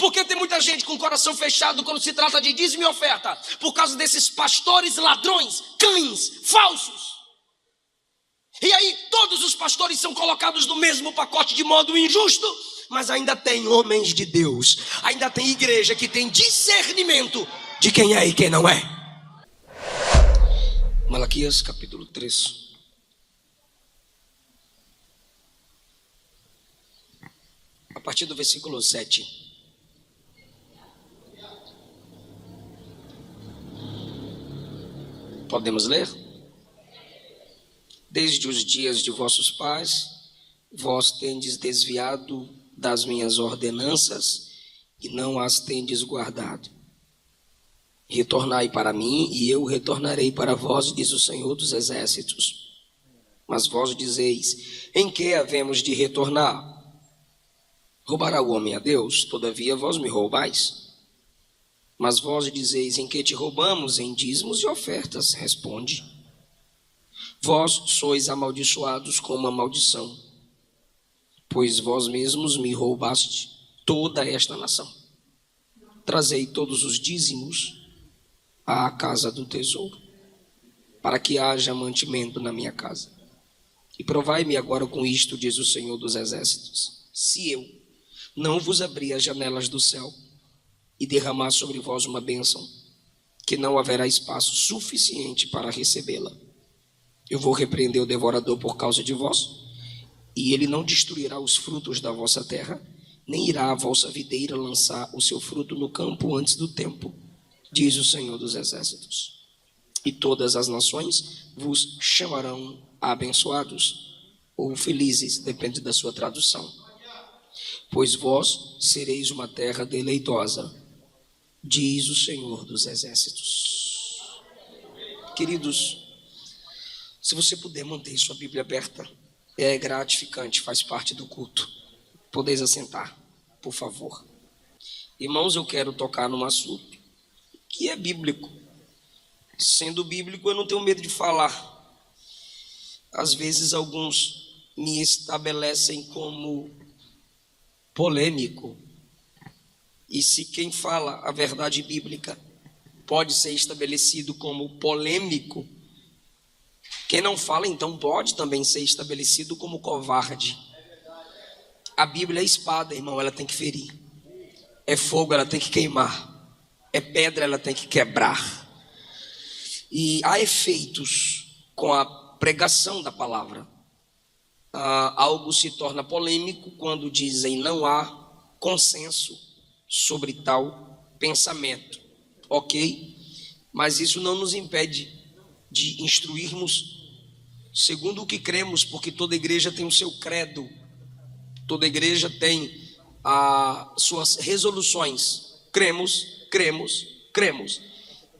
Porque tem muita gente com o coração fechado quando se trata de dízimo e oferta, por causa desses pastores ladrões, cães, falsos. E aí todos os pastores são colocados no mesmo pacote de modo injusto. Mas ainda tem homens de Deus, ainda tem igreja que tem discernimento de quem é e quem não é. Malaquias capítulo 3. A partir do versículo 7. Podemos ler? Desde os dias de vossos pais, vós tendes desviado das minhas ordenanças e não as tendes guardado. Retornai para mim e eu retornarei para vós, diz o Senhor dos Exércitos. Mas vós dizeis, em que havemos de retornar? Roubará o homem a Deus? Todavia vós me roubais. Mas vós dizeis, em que te roubamos? Em dízimos e ofertas. Responde. Vós sois amaldiçoados com uma maldição, pois vós mesmos me roubaste toda esta nação. Trazei todos os dízimos à casa do tesouro, para que haja mantimento na minha casa. E provai-me agora com isto, diz o Senhor dos Exércitos, se eu não vos abrir as janelas do céu e derramar sobre vós uma bênção, que não haverá espaço suficiente para recebê-la. Eu vou repreender o devorador por causa de vós, e ele não destruirá os frutos da vossa terra, nem irá a vossa videira lançar o seu fruto no campo antes do tempo, diz o Senhor dos Exércitos. E todas as nações vos chamarão abençoados, ou felizes, depende da sua tradução. Pois vós sereis uma terra deleitosa, diz o Senhor dos Exércitos. Queridos, se você puder manter sua Bíblia aberta, é gratificante, faz parte do culto. Podeis assentar, por favor. Irmãos, eu quero tocar num assunto que é bíblico. Sendo bíblico, eu não tenho medo de falar. Às vezes, alguns me estabelecem como polêmico. E se quem fala a verdade bíblica pode ser estabelecido como polêmico, quem não fala, então, pode também ser estabelecido como covarde. A Bíblia é espada, irmão, ela tem que ferir. É fogo, ela tem que queimar. É pedra, ela tem que quebrar. E há efeitos com a pregação da palavra. Algo se torna polêmico quando dizem não há consenso sobre tal pensamento. Ok? Mas isso não nos impede de instruirmos segundo o que cremos, porque toda igreja tem o seu credo, toda igreja tem as suas resoluções. Cremos.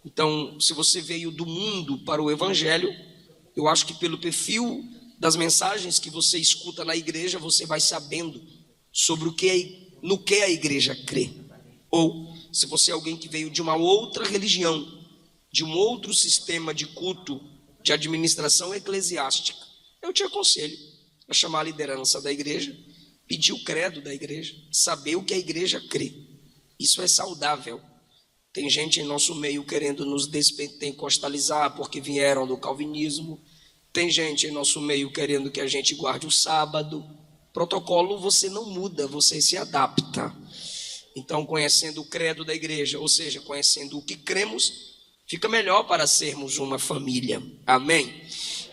Então, se você veio do mundo para o evangelho, eu acho que pelo perfil das mensagens que você escuta na igreja, você vai sabendo sobre no que a igreja crê. Ou, se você é alguém que veio de uma outra religião, de um outro sistema de culto, de administração eclesiástica, eu te aconselho a chamar a liderança da igreja, pedir o credo da igreja, saber o que a igreja crê. Isso é saudável. Tem gente em nosso meio querendo nos despentecostalizar porque vieram do calvinismo. Tem gente em nosso meio querendo que a gente guarde o sábado. Protocolo você não muda, você se adapta. Então, conhecendo o credo da igreja, ou seja, conhecendo o que cremos, fica melhor para sermos uma família. Amém?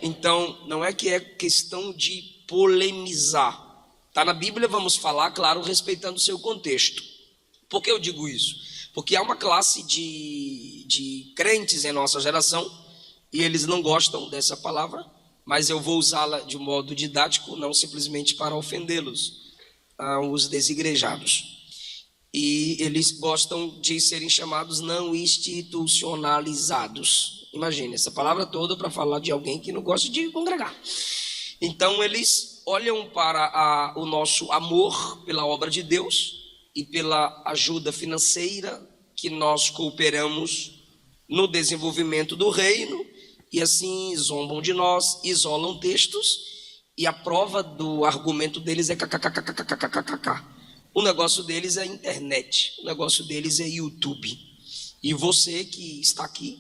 Então, não é que é questão de polemizar. Está na Bíblia, vamos falar, claro, respeitando o seu contexto. Por que eu digo isso? Porque há uma classe de crentes em nossa geração, e eles não gostam dessa palavra, mas eu vou usá-la de modo didático, não simplesmente para ofendê-los, os desigrejados. E eles gostam de serem chamados não institucionalizados. Imagine, essa palavra toda para falar de alguém que não gosta de congregar. Então eles olham para o nosso amor pela obra de Deus e pela ajuda financeira que nós cooperamos no desenvolvimento do reino, e assim zombam de nós, isolam textos, e a prova do argumento deles é kkkkkkkk. O negócio deles é internet, o negócio deles é YouTube. E você que está aqui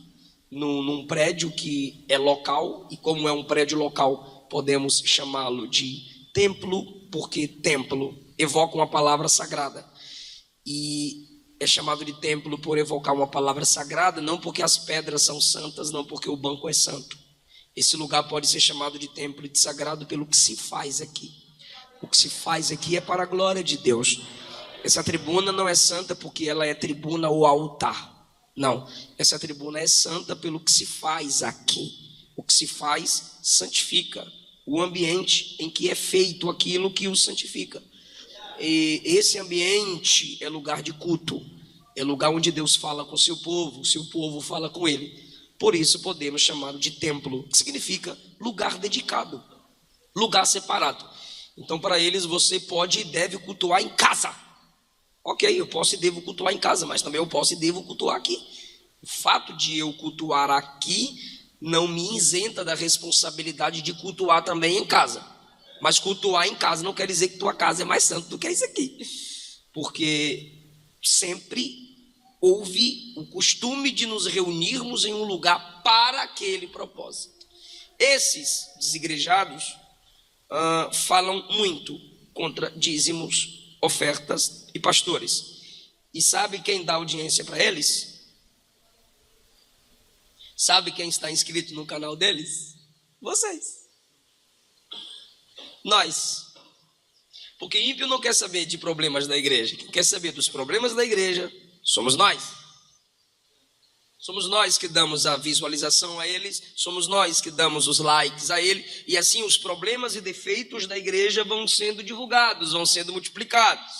num prédio que é local, e como é um prédio local, podemos chamá-lo de templo, porque templo evoca uma palavra sagrada. E é chamado de templo por evocar uma palavra sagrada, não porque as pedras são santas, não porque o banco é santo. Esse lugar pode ser chamado de templo e de sagrado pelo que se faz aqui. O que se faz aqui é para a glória de Deus. Essa tribuna não é santa porque ela é tribuna ou altar. Não, essa tribuna é santa pelo que se faz aqui. O que se faz santifica o ambiente em que é feito aquilo que o santifica. E esse ambiente é lugar de culto, é lugar onde Deus fala com o seu povo fala com ele. Por isso podemos chamá-lo de templo, que significa lugar dedicado, lugar separado. Então para eles você pode e deve cultuar em casa. Ok, eu posso e devo cultuar em casa, mas também eu posso e devo cultuar aqui. O fato de eu cultuar aqui não me isenta da responsabilidade de cultuar também em casa. Mas cultuar em casa não quer dizer que tua casa é mais santa do que isso aqui. Porque sempre houve o costume de nos reunirmos em um lugar para aquele propósito. Esses desigrejados falam muito contra dízimos, ofertas e pastores. E sabe quem dá audiência para eles? Sabe quem está inscrito no canal deles? Vocês. Nós. Porque ímpio não quer saber de problemas da igreja. Quem quer saber dos problemas da igreja somos nós. Somos nós que damos a visualização a eles, somos nós que damos os likes a ele, e assim os problemas e defeitos da igreja vão sendo divulgados, vão sendo multiplicados.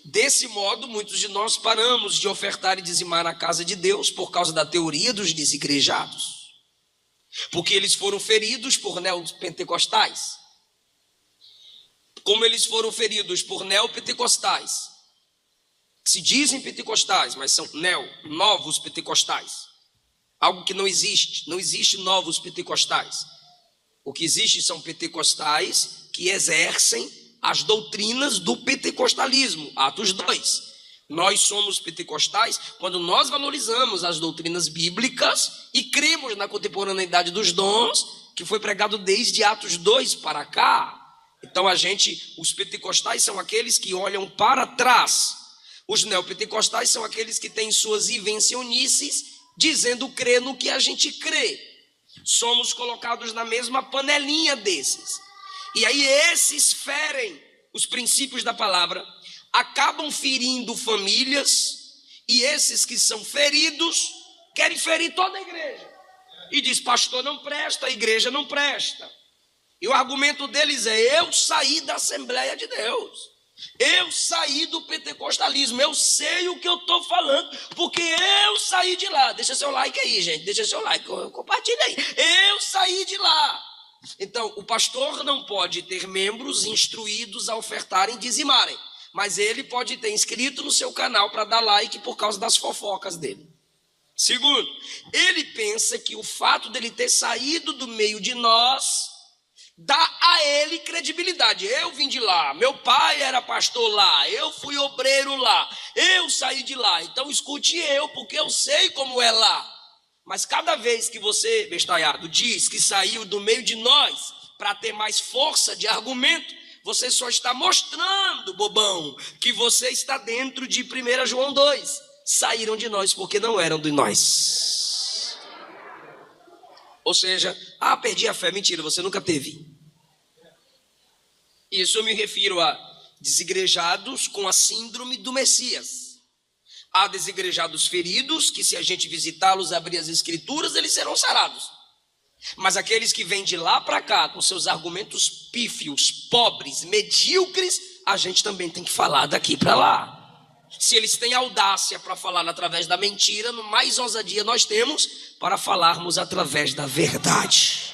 Desse modo, muitos de nós paramos de ofertar e dizimar na casa de Deus por causa da teoria dos desigrejados. Porque eles foram feridos por neopentecostais. Como eles foram feridos por neopentecostais, que se dizem pentecostais, mas são novos pentecostais. Algo que não existe novos pentecostais. O que existe são pentecostais que exercem as doutrinas do pentecostalismo. Atos 2. Nós somos pentecostais quando nós valorizamos as doutrinas bíblicas e cremos na contemporaneidade dos dons, que foi pregado desde Atos 2 para cá. Então os pentecostais são aqueles que olham para trás. Os neopentecostais são aqueles que têm suas invencionices, dizendo crer no que a gente crê. Somos colocados na mesma panelinha desses. E aí esses ferem os princípios da palavra, acabam ferindo famílias, e esses que são feridos querem ferir toda a igreja. E diz, pastor não presta, a igreja não presta. E o argumento deles é, eu saí da Assembleia de Deus. Eu saí do pentecostalismo, eu sei o que eu estou falando, porque eu saí de lá. Deixa seu like aí, gente, deixa seu like, compartilha aí. Eu saí de lá. Então, o pastor não pode ter membros instruídos a ofertarem e dizimarem, mas ele pode ter inscrito no seu canal para dar like por causa das fofocas dele. Segundo, ele pensa que o fato dele ter saído do meio de nós dá a ele credibilidade. Eu vim de lá, meu pai era pastor lá, eu fui obreiro lá, eu saí de lá, então escute eu, porque eu sei como é lá. Mas cada vez que você, bestalhado, diz que saiu do meio de nós para ter mais força de argumento, você só está mostrando, bobão, que você está dentro de 1 João 2. Saíram de nós porque não eram de nós. Ou seja, perdi a fé. Mentira, você nunca teve. Isso eu me refiro a desigrejados com a síndrome do Messias. Há desigrejados feridos, que se a gente visitá-los, abrir as escrituras, eles serão sarados. Mas aqueles que vêm de lá para cá, com seus argumentos pífios, pobres, medíocres, a gente também tem que falar daqui para lá. Se eles têm audácia para falar através da mentira, mais ousadia nós temos para falarmos através da verdade.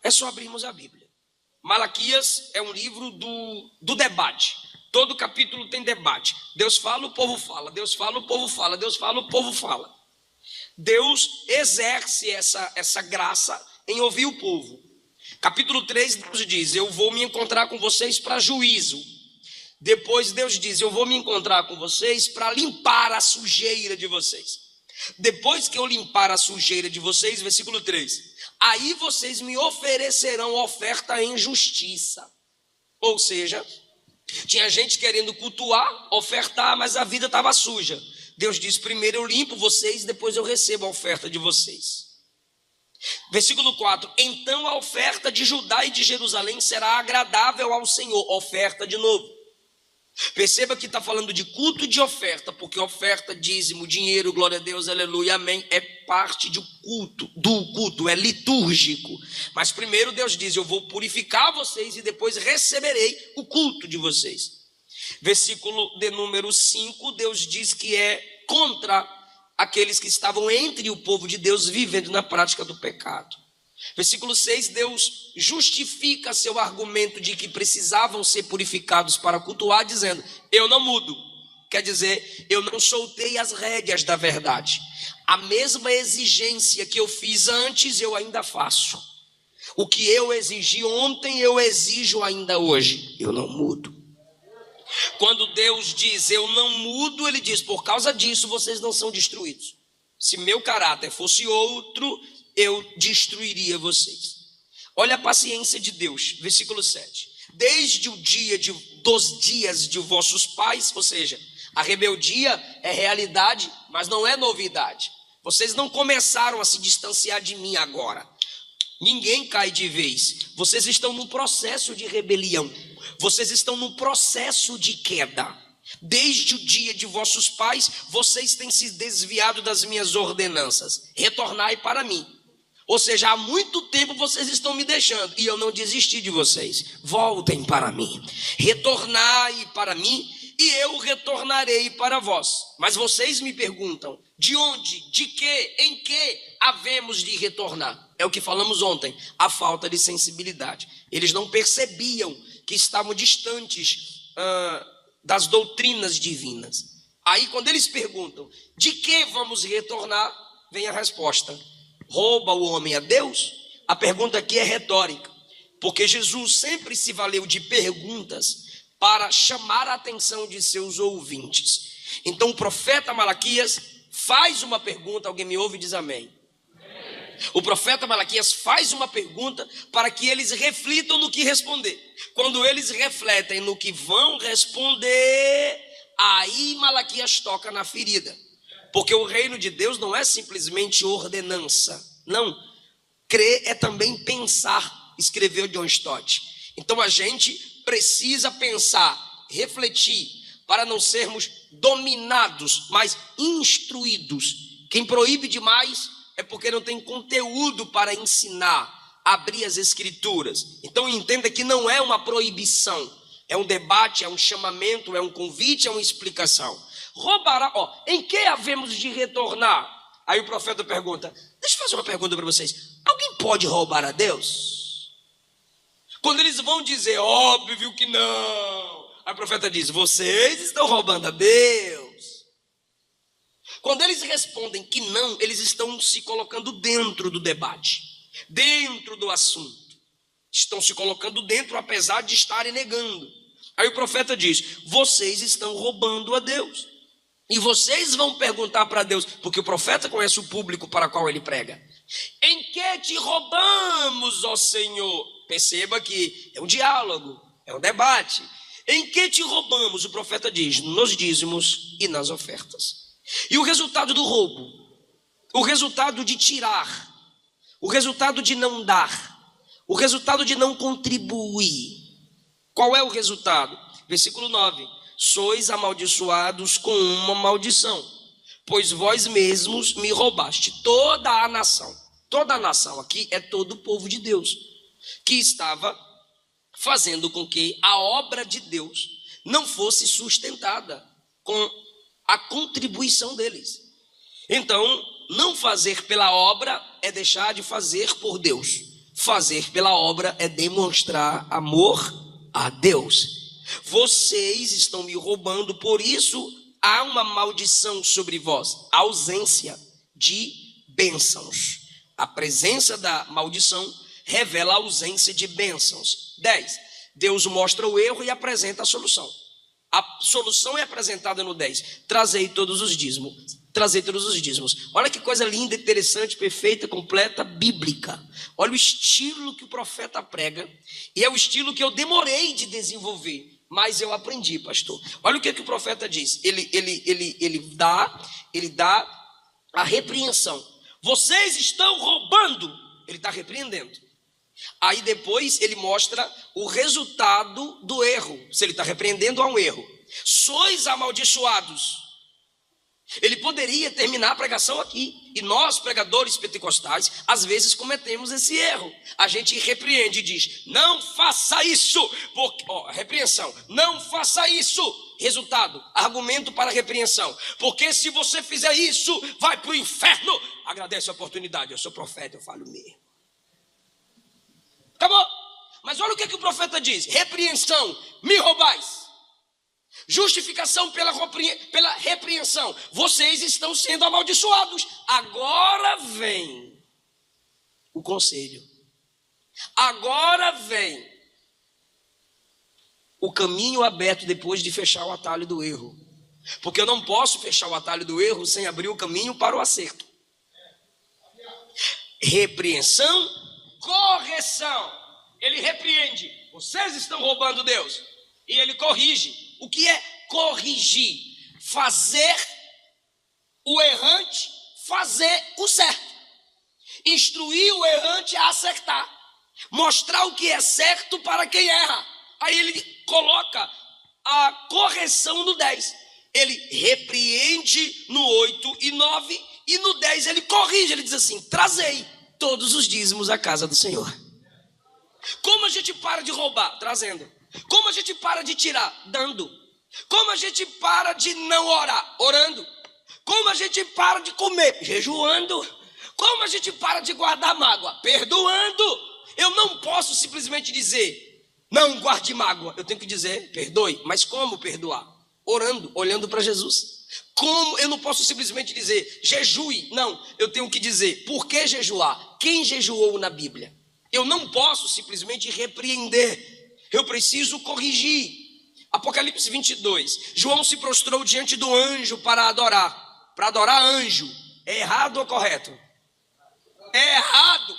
É só abrirmos a Bíblia. Malaquias é um livro do debate. Todo capítulo tem debate. Deus fala, o povo fala. Deus fala, o povo fala. Deus fala, o povo fala. Deus exerce essa graça em ouvir o povo. Capítulo 3, Deus diz: eu vou me encontrar com vocês para juízo. Depois Deus diz: eu vou me encontrar com vocês para limpar a sujeira de vocês. Depois que eu limpar a sujeira de vocês, versículo 3, aí vocês me oferecerão oferta em justiça. Ou seja, tinha gente querendo cultuar, ofertar, mas a vida estava suja. Deus diz: primeiro eu limpo vocês, depois eu recebo a oferta de vocês. Versículo 4, então a oferta de Judá e de Jerusalém será agradável ao Senhor. Oferta de novo. Perceba que está falando de culto e de oferta, porque oferta, dízimo, dinheiro, glória a Deus, aleluia, amém, é parte do culto, é litúrgico. Mas primeiro Deus diz: eu vou purificar vocês e depois receberei o culto de vocês. Versículo de número 5, Deus diz que é contra aqueles que estavam entre o povo de Deus vivendo na prática do pecado. Versículo 6, Deus justifica seu argumento de que precisavam ser purificados para cultuar, dizendo: eu não mudo. Quer dizer, eu não soltei as rédeas da verdade. A mesma exigência que eu fiz antes, eu ainda faço. O que eu exigi ontem, eu exijo ainda hoje. Eu não mudo. Quando Deus diz eu não mudo, ele diz: por causa disso vocês não são destruídos. Se meu caráter fosse outro, eu destruiria vocês. Olha a paciência de Deus, versículo 7. Desde o dia dos dias de vossos pais, ou seja, a rebeldia é realidade, mas não é novidade. Vocês não começaram a se distanciar de mim agora. Ninguém cai de vez. Vocês estão num processo de rebelião. Vocês estão num processo de queda. Desde o dia de vossos pais, vocês têm se desviado das minhas ordenanças. Retornai para mim. Ou seja, há muito tempo vocês estão me deixando e eu não desisti de vocês. Voltem para mim. Retornai para mim e eu retornarei para vós. Mas vocês me perguntam: de onde, de que, em que havemos de retornar? É o que falamos ontem, a falta de sensibilidade. Eles não percebiam que estavam distantes das doutrinas divinas. Aí quando eles perguntam: de que vamos retornar? Vem a resposta: rouba o homem a Deus? A pergunta aqui é retórica, porque Jesus sempre se valeu de perguntas para chamar a atenção de seus ouvintes. Então o profeta Malaquias faz uma pergunta, alguém me ouve e diz amém. O profeta Malaquias faz uma pergunta para que eles reflitam no que responder. Quando eles refletem no que vão responder, aí Malaquias toca na ferida. Porque o reino de Deus não é simplesmente ordenança. Não. Crer é também pensar, escreveu John Stott. Então a gente precisa pensar, refletir, para não sermos dominados, mas instruídos. Quem proíbe demais é porque não tem conteúdo para ensinar, abrir as escrituras. Então entenda que não é uma proibição, é um debate, é um chamamento, é um convite, é uma explicação. Roubará, em que havemos de retornar? Aí o profeta pergunta: deixa eu fazer uma pergunta para vocês: alguém pode roubar a Deus? Quando eles vão dizer óbvio que não, aí o profeta diz: vocês estão roubando a Deus. Quando eles respondem que não, eles estão se colocando dentro do debate, dentro do assunto. Estão se colocando dentro, apesar de estarem negando. Aí o profeta diz: vocês estão roubando a Deus. E vocês vão perguntar para Deus, porque o profeta conhece o público para qual ele prega: em que te roubamos, ó Senhor? Perceba que é um diálogo, é um debate. Em que te roubamos? O profeta diz: nos dízimos e nas ofertas. E o resultado do roubo, o resultado de tirar, o resultado de não dar, o resultado de não contribuir, qual é o resultado? Versículo 9: sois amaldiçoados com uma maldição, pois vós mesmos me roubaste. Toda a nação aqui é todo o povo de Deus, que estava fazendo com que a obra de Deus não fosse sustentada com a contribuição deles. Então, não fazer pela obra é deixar de fazer por Deus. Fazer pela obra é demonstrar amor a Deus. Vocês estão me roubando, por isso há uma maldição sobre vós, ausência de bênçãos. A presença da maldição revela a ausência de bênçãos. 10. Deus mostra o erro e apresenta a solução. A solução é apresentada no 10. Trazei todos os dízimos. Olha que coisa linda, interessante, perfeita, completa, bíblica. Olha o estilo que o profeta prega. E é o estilo que eu demorei de desenvolver, mas eu aprendi, pastor. Olha o que o profeta diz. Ele dá a repreensão. Vocês estão roubando. Ele está repreendendo. Aí depois ele mostra o resultado do erro. Se ele está repreendendo, há um erro. Sois amaldiçoados. Ele poderia terminar a pregação aqui. E nós, pregadores pentecostais, às vezes cometemos esse erro. A gente repreende e diz: não faça isso. Porque, repreensão, não faça isso. Resultado, argumento para a repreensão. Porque se você fizer isso, vai para o inferno. Agradece a oportunidade. Eu sou profeta, eu falo mesmo. Acabou. Mas olha o que o profeta diz: repreensão, me roubais. Justificação pela repreensão. Vocês estão sendo amaldiçoados. Agora vem o conselho. Agora vem o caminho aberto depois de fechar o atalho do erro. Porque eu não posso fechar o atalho do erro sem abrir o caminho para o acerto. Repreensão, correção. Ele repreende. Vocês estão roubando Deus. E ele corrige. O que é corrigir? Fazer o errante fazer o certo. Instruir o errante a acertar. Mostrar o que é certo para quem erra. Aí ele coloca a correção no 10. Ele repreende no 8 e 9. E no 10 ele corrige. Ele diz assim: trazei todos os dízimos à casa do Senhor. Como a gente para de roubar? Trazendo. Como a gente para de tirar? Dando. Como a gente para de não orar? Orando. Como a gente para de comer? Jejuando. Como a gente para de guardar mágoa? Perdoando. Eu não posso simplesmente dizer: não guarde mágoa. Eu tenho que dizer: perdoe. Mas como perdoar? Orando, olhando para Jesus. Como? Eu não posso simplesmente dizer: jejue. Não, eu tenho que dizer: por que jejuar? Quem jejuou na Bíblia? Eu não posso simplesmente repreender. Eu preciso corrigir. Apocalipse 22. João se prostrou diante do anjo para adorar. Para adorar anjo. É errado ou correto? É errado.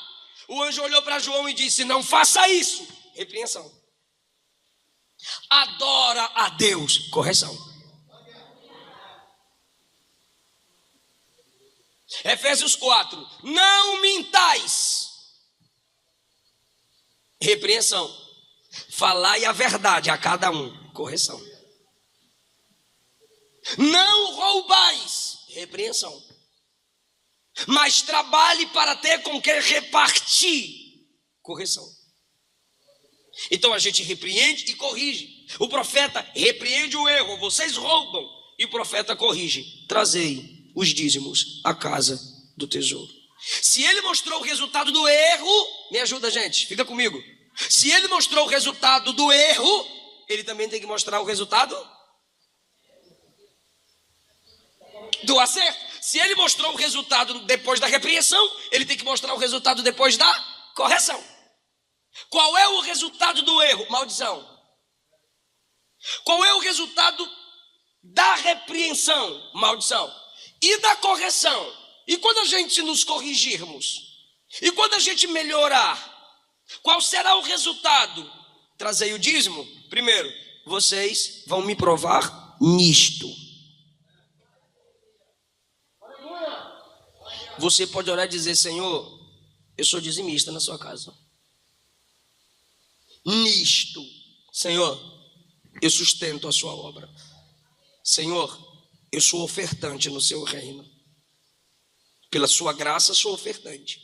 O anjo olhou para João e disse: não faça isso. Repreensão. Adora a Deus. Correção. Efésios 4. Não mintais. Repreensão. Falai a verdade a cada um. Correção. Não roubais. Repreensão. Mas trabalhe para ter com que repartir. Correção. Então a gente repreende e corrige. O profeta repreende o erro. Vocês roubam. E o profeta corrige. Trazei os dízimos à casa do tesouro. Se ele mostrou o resultado do erro, me ajuda, gente, fica comigo. Se ele mostrou o resultado do erro, ele também tem que mostrar o resultado do acerto. Se ele mostrou o resultado depois da repreensão, ele tem que mostrar o resultado depois da correção. Qual é o resultado do erro? Maldição. Qual é o resultado da repreensão? Maldição. E da correção? E quando a gente nos corrigirmos? E quando a gente melhorar? Qual será o resultado? Trazei o dízimo? Primeiro, vocês vão me provar nisto. Você pode orar e dizer: Senhor, eu sou dizimista na sua casa. Nisto, Senhor, eu sustento a sua obra. Senhor, eu sou ofertante no seu reino. Pela sua graça sou ofertante.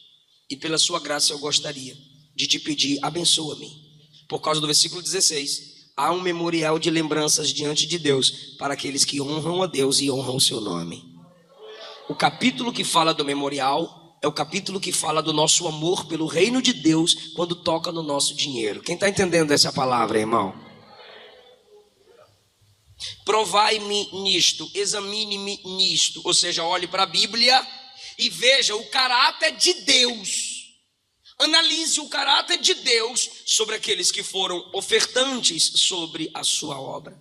E pela sua graça eu gostaria de te pedir: abençoa-me. Por causa do versículo 16, há um memorial de lembranças diante de Deus para aqueles que honram a Deus e honram o seu nome. O capítulo que fala do memorial é o capítulo que fala do nosso amor pelo reino de Deus quando toca no nosso dinheiro. Quem está entendendo essa palavra, irmão? Provai-me nisto, examine-me nisto. Ou seja, olhe para a Bíblia e veja o caráter de Deus. Analise o caráter de Deus sobre aqueles que foram ofertantes sobre a sua obra.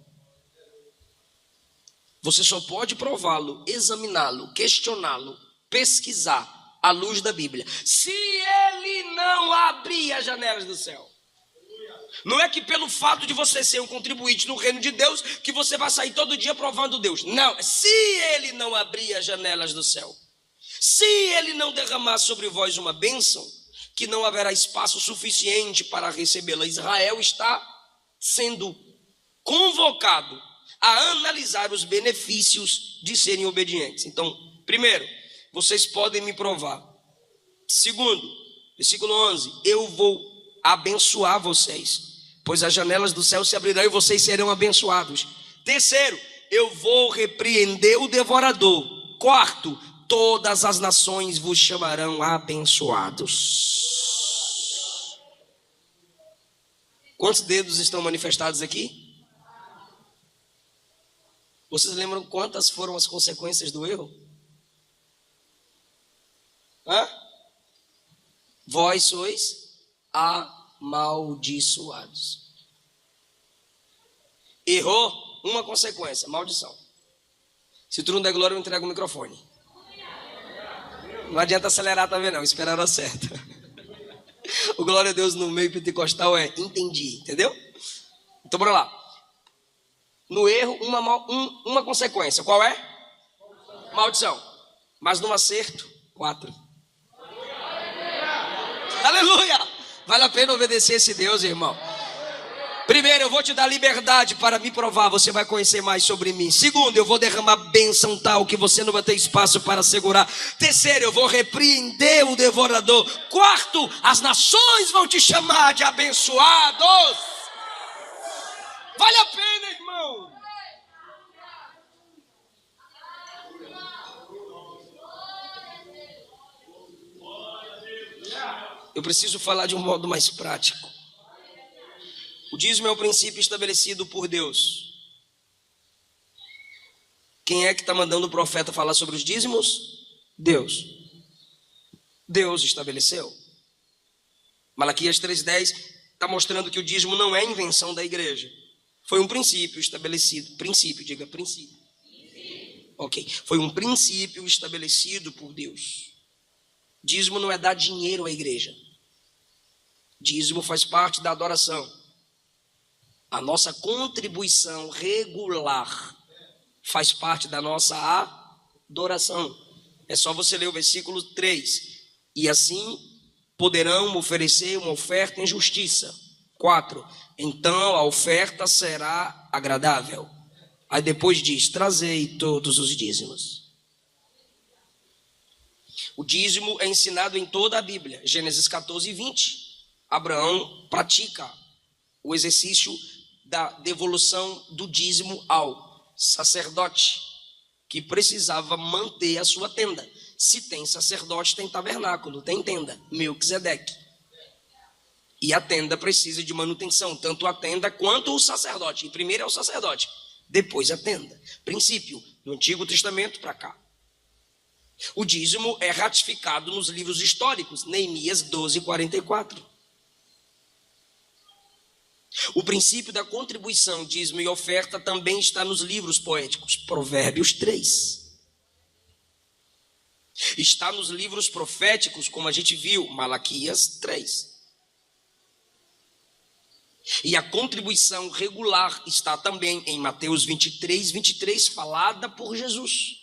Você só pode prová-lo, examiná-lo, questioná-lo, pesquisar à luz da Bíblia, se ele não abrir as janelas do céu. Não é que pelo fato de você ser um contribuinte no reino de Deus, que você vai sair todo dia provando Deus. Não, se ele não abrir as janelas do céu, se ele não derramar sobre vós uma bênção, que não haverá espaço suficiente para recebê-la. Israel está sendo convocado a analisar os benefícios de serem obedientes. Então, primeiro, vocês podem me provar. Segundo, versículo 11, eu vou abençoar vocês, pois as janelas do céu se abrirão e vocês serão abençoados. Terceiro, eu vou repreender o devorador. Quarto, todas as nações vos chamarão abençoados. Quantos dedos estão manifestados aqui? Vocês lembram quantas foram as consequências do erro? Vós sois amaldiçoados. Errou, uma consequência, maldição. Se tu não der glória, eu entrego o microfone. Não adianta acelerar também não, esperar a hora certa. O glória a Deus no meio pentecostal é entendi, entendeu? Então bora lá. No erro, uma consequência, qual é? Maldição. Mas no acerto, 4. Aleluia! Vale a pena obedecer esse Deus, irmão. Primeiro, eu vou te dar liberdade para me provar, você vai conhecer mais sobre mim. Segundo, eu vou derramar bênção tal que você não vai ter espaço para segurar. Terceiro, eu vou repreender o devorador. Quarto, as nações vão te chamar de abençoados. Vale a pena, irmão. Eu preciso falar de um modo mais prático. O dízimo é o princípio estabelecido por Deus. Quem é que está mandando o profeta falar sobre os dízimos? Deus. Deus estabeleceu. Malaquias 3:10 está mostrando que o dízimo não é invenção da igreja. Foi um princípio estabelecido. Princípio, diga princípio. Ok. Foi um princípio estabelecido por Deus. Dízimo não é dar dinheiro à igreja. Dízimo faz parte da adoração. A nossa contribuição regular faz parte da nossa adoração. É só você ler o versículo 3. E assim poderão oferecer uma oferta em justiça. 4. Então a oferta será agradável. Aí depois diz, trazei todos os dízimos. O dízimo é ensinado em toda a Bíblia. Gênesis 14:20. Abraão pratica o exercício da devolução do dízimo ao sacerdote, que precisava manter a sua tenda. Se tem sacerdote, tem tabernáculo, tem tenda, Melquisedeque. E a tenda precisa de manutenção, tanto a tenda quanto o sacerdote. E primeiro é o sacerdote, depois a tenda. Princípio, do Antigo Testamento para cá. O dízimo é ratificado nos livros históricos, Neemias 12:44. O princípio da contribuição, dízimo e oferta também está nos livros poéticos, Provérbios 3. Está nos livros proféticos, como a gente viu, Malaquias 3. E a contribuição regular está também em Mateus 23:23, falada por Jesus.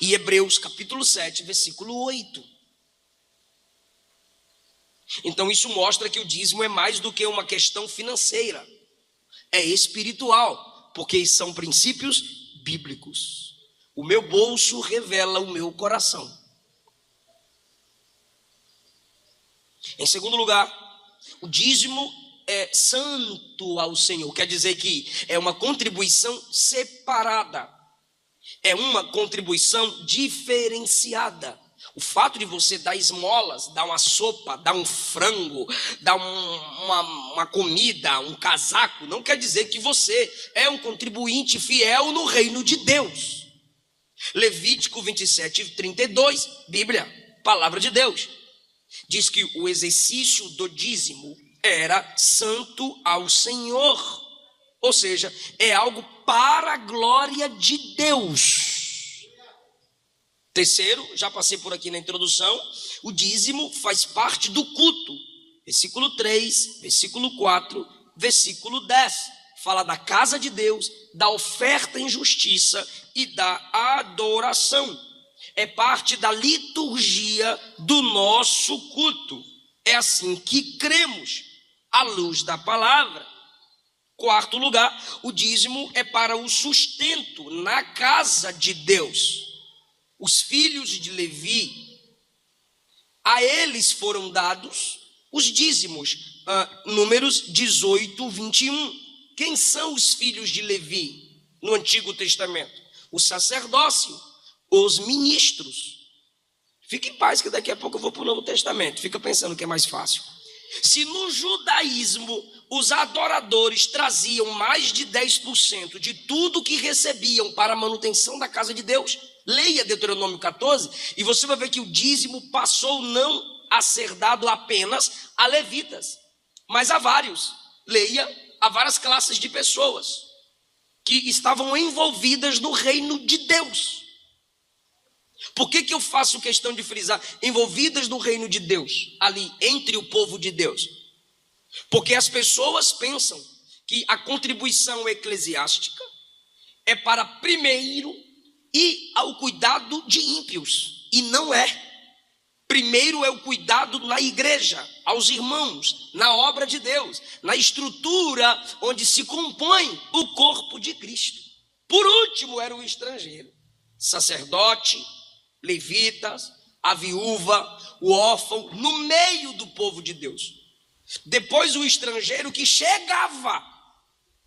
E Hebreus capítulo 7, versículo 8. Então isso mostra que o dízimo é mais do que uma questão financeira. É espiritual, porque são princípios bíblicos. O meu bolso revela o meu coração. Em segundo lugar, o dízimo é santo ao Senhor. Quer dizer que é uma contribuição separada. É uma contribuição diferenciada. O fato de você dar esmolas, dar uma sopa, dar um frango, dar uma comida, um casaco, não quer dizer que você é um contribuinte fiel no reino de Deus. Levítico 27:32, Bíblia, palavra de Deus. diz que o exercício do dízimo era santo ao Senhor, ou seja, é algo para a glória de Deus. Terceiro, já passei por aqui na introdução, o dízimo faz parte do culto. Versículo 3, versículo 4, versículo 10. Fala da casa de Deus, da oferta em justiça e da adoração. É parte da liturgia do nosso culto. É assim que cremos, à luz da palavra. Quarto lugar, o dízimo é para o sustento na casa de Deus. Os filhos de Levi, a eles foram dados os dízimos. Números 18, 21. Quem são os filhos de Levi no Antigo Testamento? O sacerdócio, os ministros. Fique em paz que daqui a pouco eu vou para o Novo Testamento. Fica pensando que é mais fácil. Se no judaísmo os adoradores traziam mais de 10% de tudo que recebiam para a manutenção da casa de Deus, leia Deuteronômio 14 e você vai ver que o dízimo passou não a ser dado apenas a levitas, mas a vários. Leia, a várias classes de pessoas que estavam envolvidas no reino de Deus. Por que eu faço questão de frisar envolvidas no reino de Deus, ali entre o povo de Deus? Porque as pessoas pensam que a contribuição eclesiástica é para primeiro ir ao cuidado de ímpios, e não é. Primeiro é o cuidado na igreja, aos irmãos, na obra de Deus, na estrutura onde se compõe o corpo de Cristo. Por último era o estrangeiro, sacerdote, levitas, a viúva, o órfão, no meio do povo de Deus. Depois o estrangeiro que chegava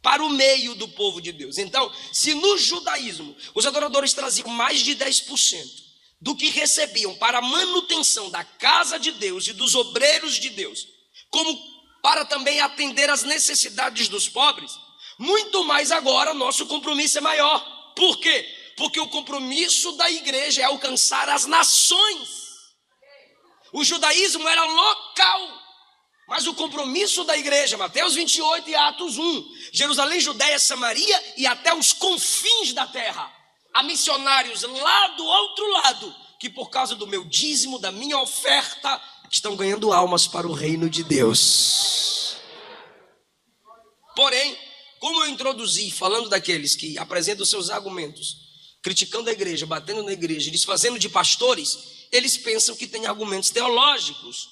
para o meio do povo de Deus. Então, se no judaísmo os adoradores traziam mais de 10% do que recebiam para a manutenção da casa de Deus e dos obreiros de Deus, como para também atender às necessidades dos pobres, muito mais agora nosso compromisso é maior. Por quê? Porque o compromisso da igreja é alcançar as nações. O judaísmo era local, mas o compromisso da igreja, Mateus 28 e Atos 1, Jerusalém, Judéia, Samaria e até os confins da terra. Há missionários lá do outro lado, que por causa do meu dízimo, da minha oferta, estão ganhando almas para o reino de Deus. Porém, como eu introduzi, falando daqueles que apresentam seus argumentos, criticando a igreja, batendo na igreja, desfazendo de pastores, eles pensam que tem argumentos teológicos.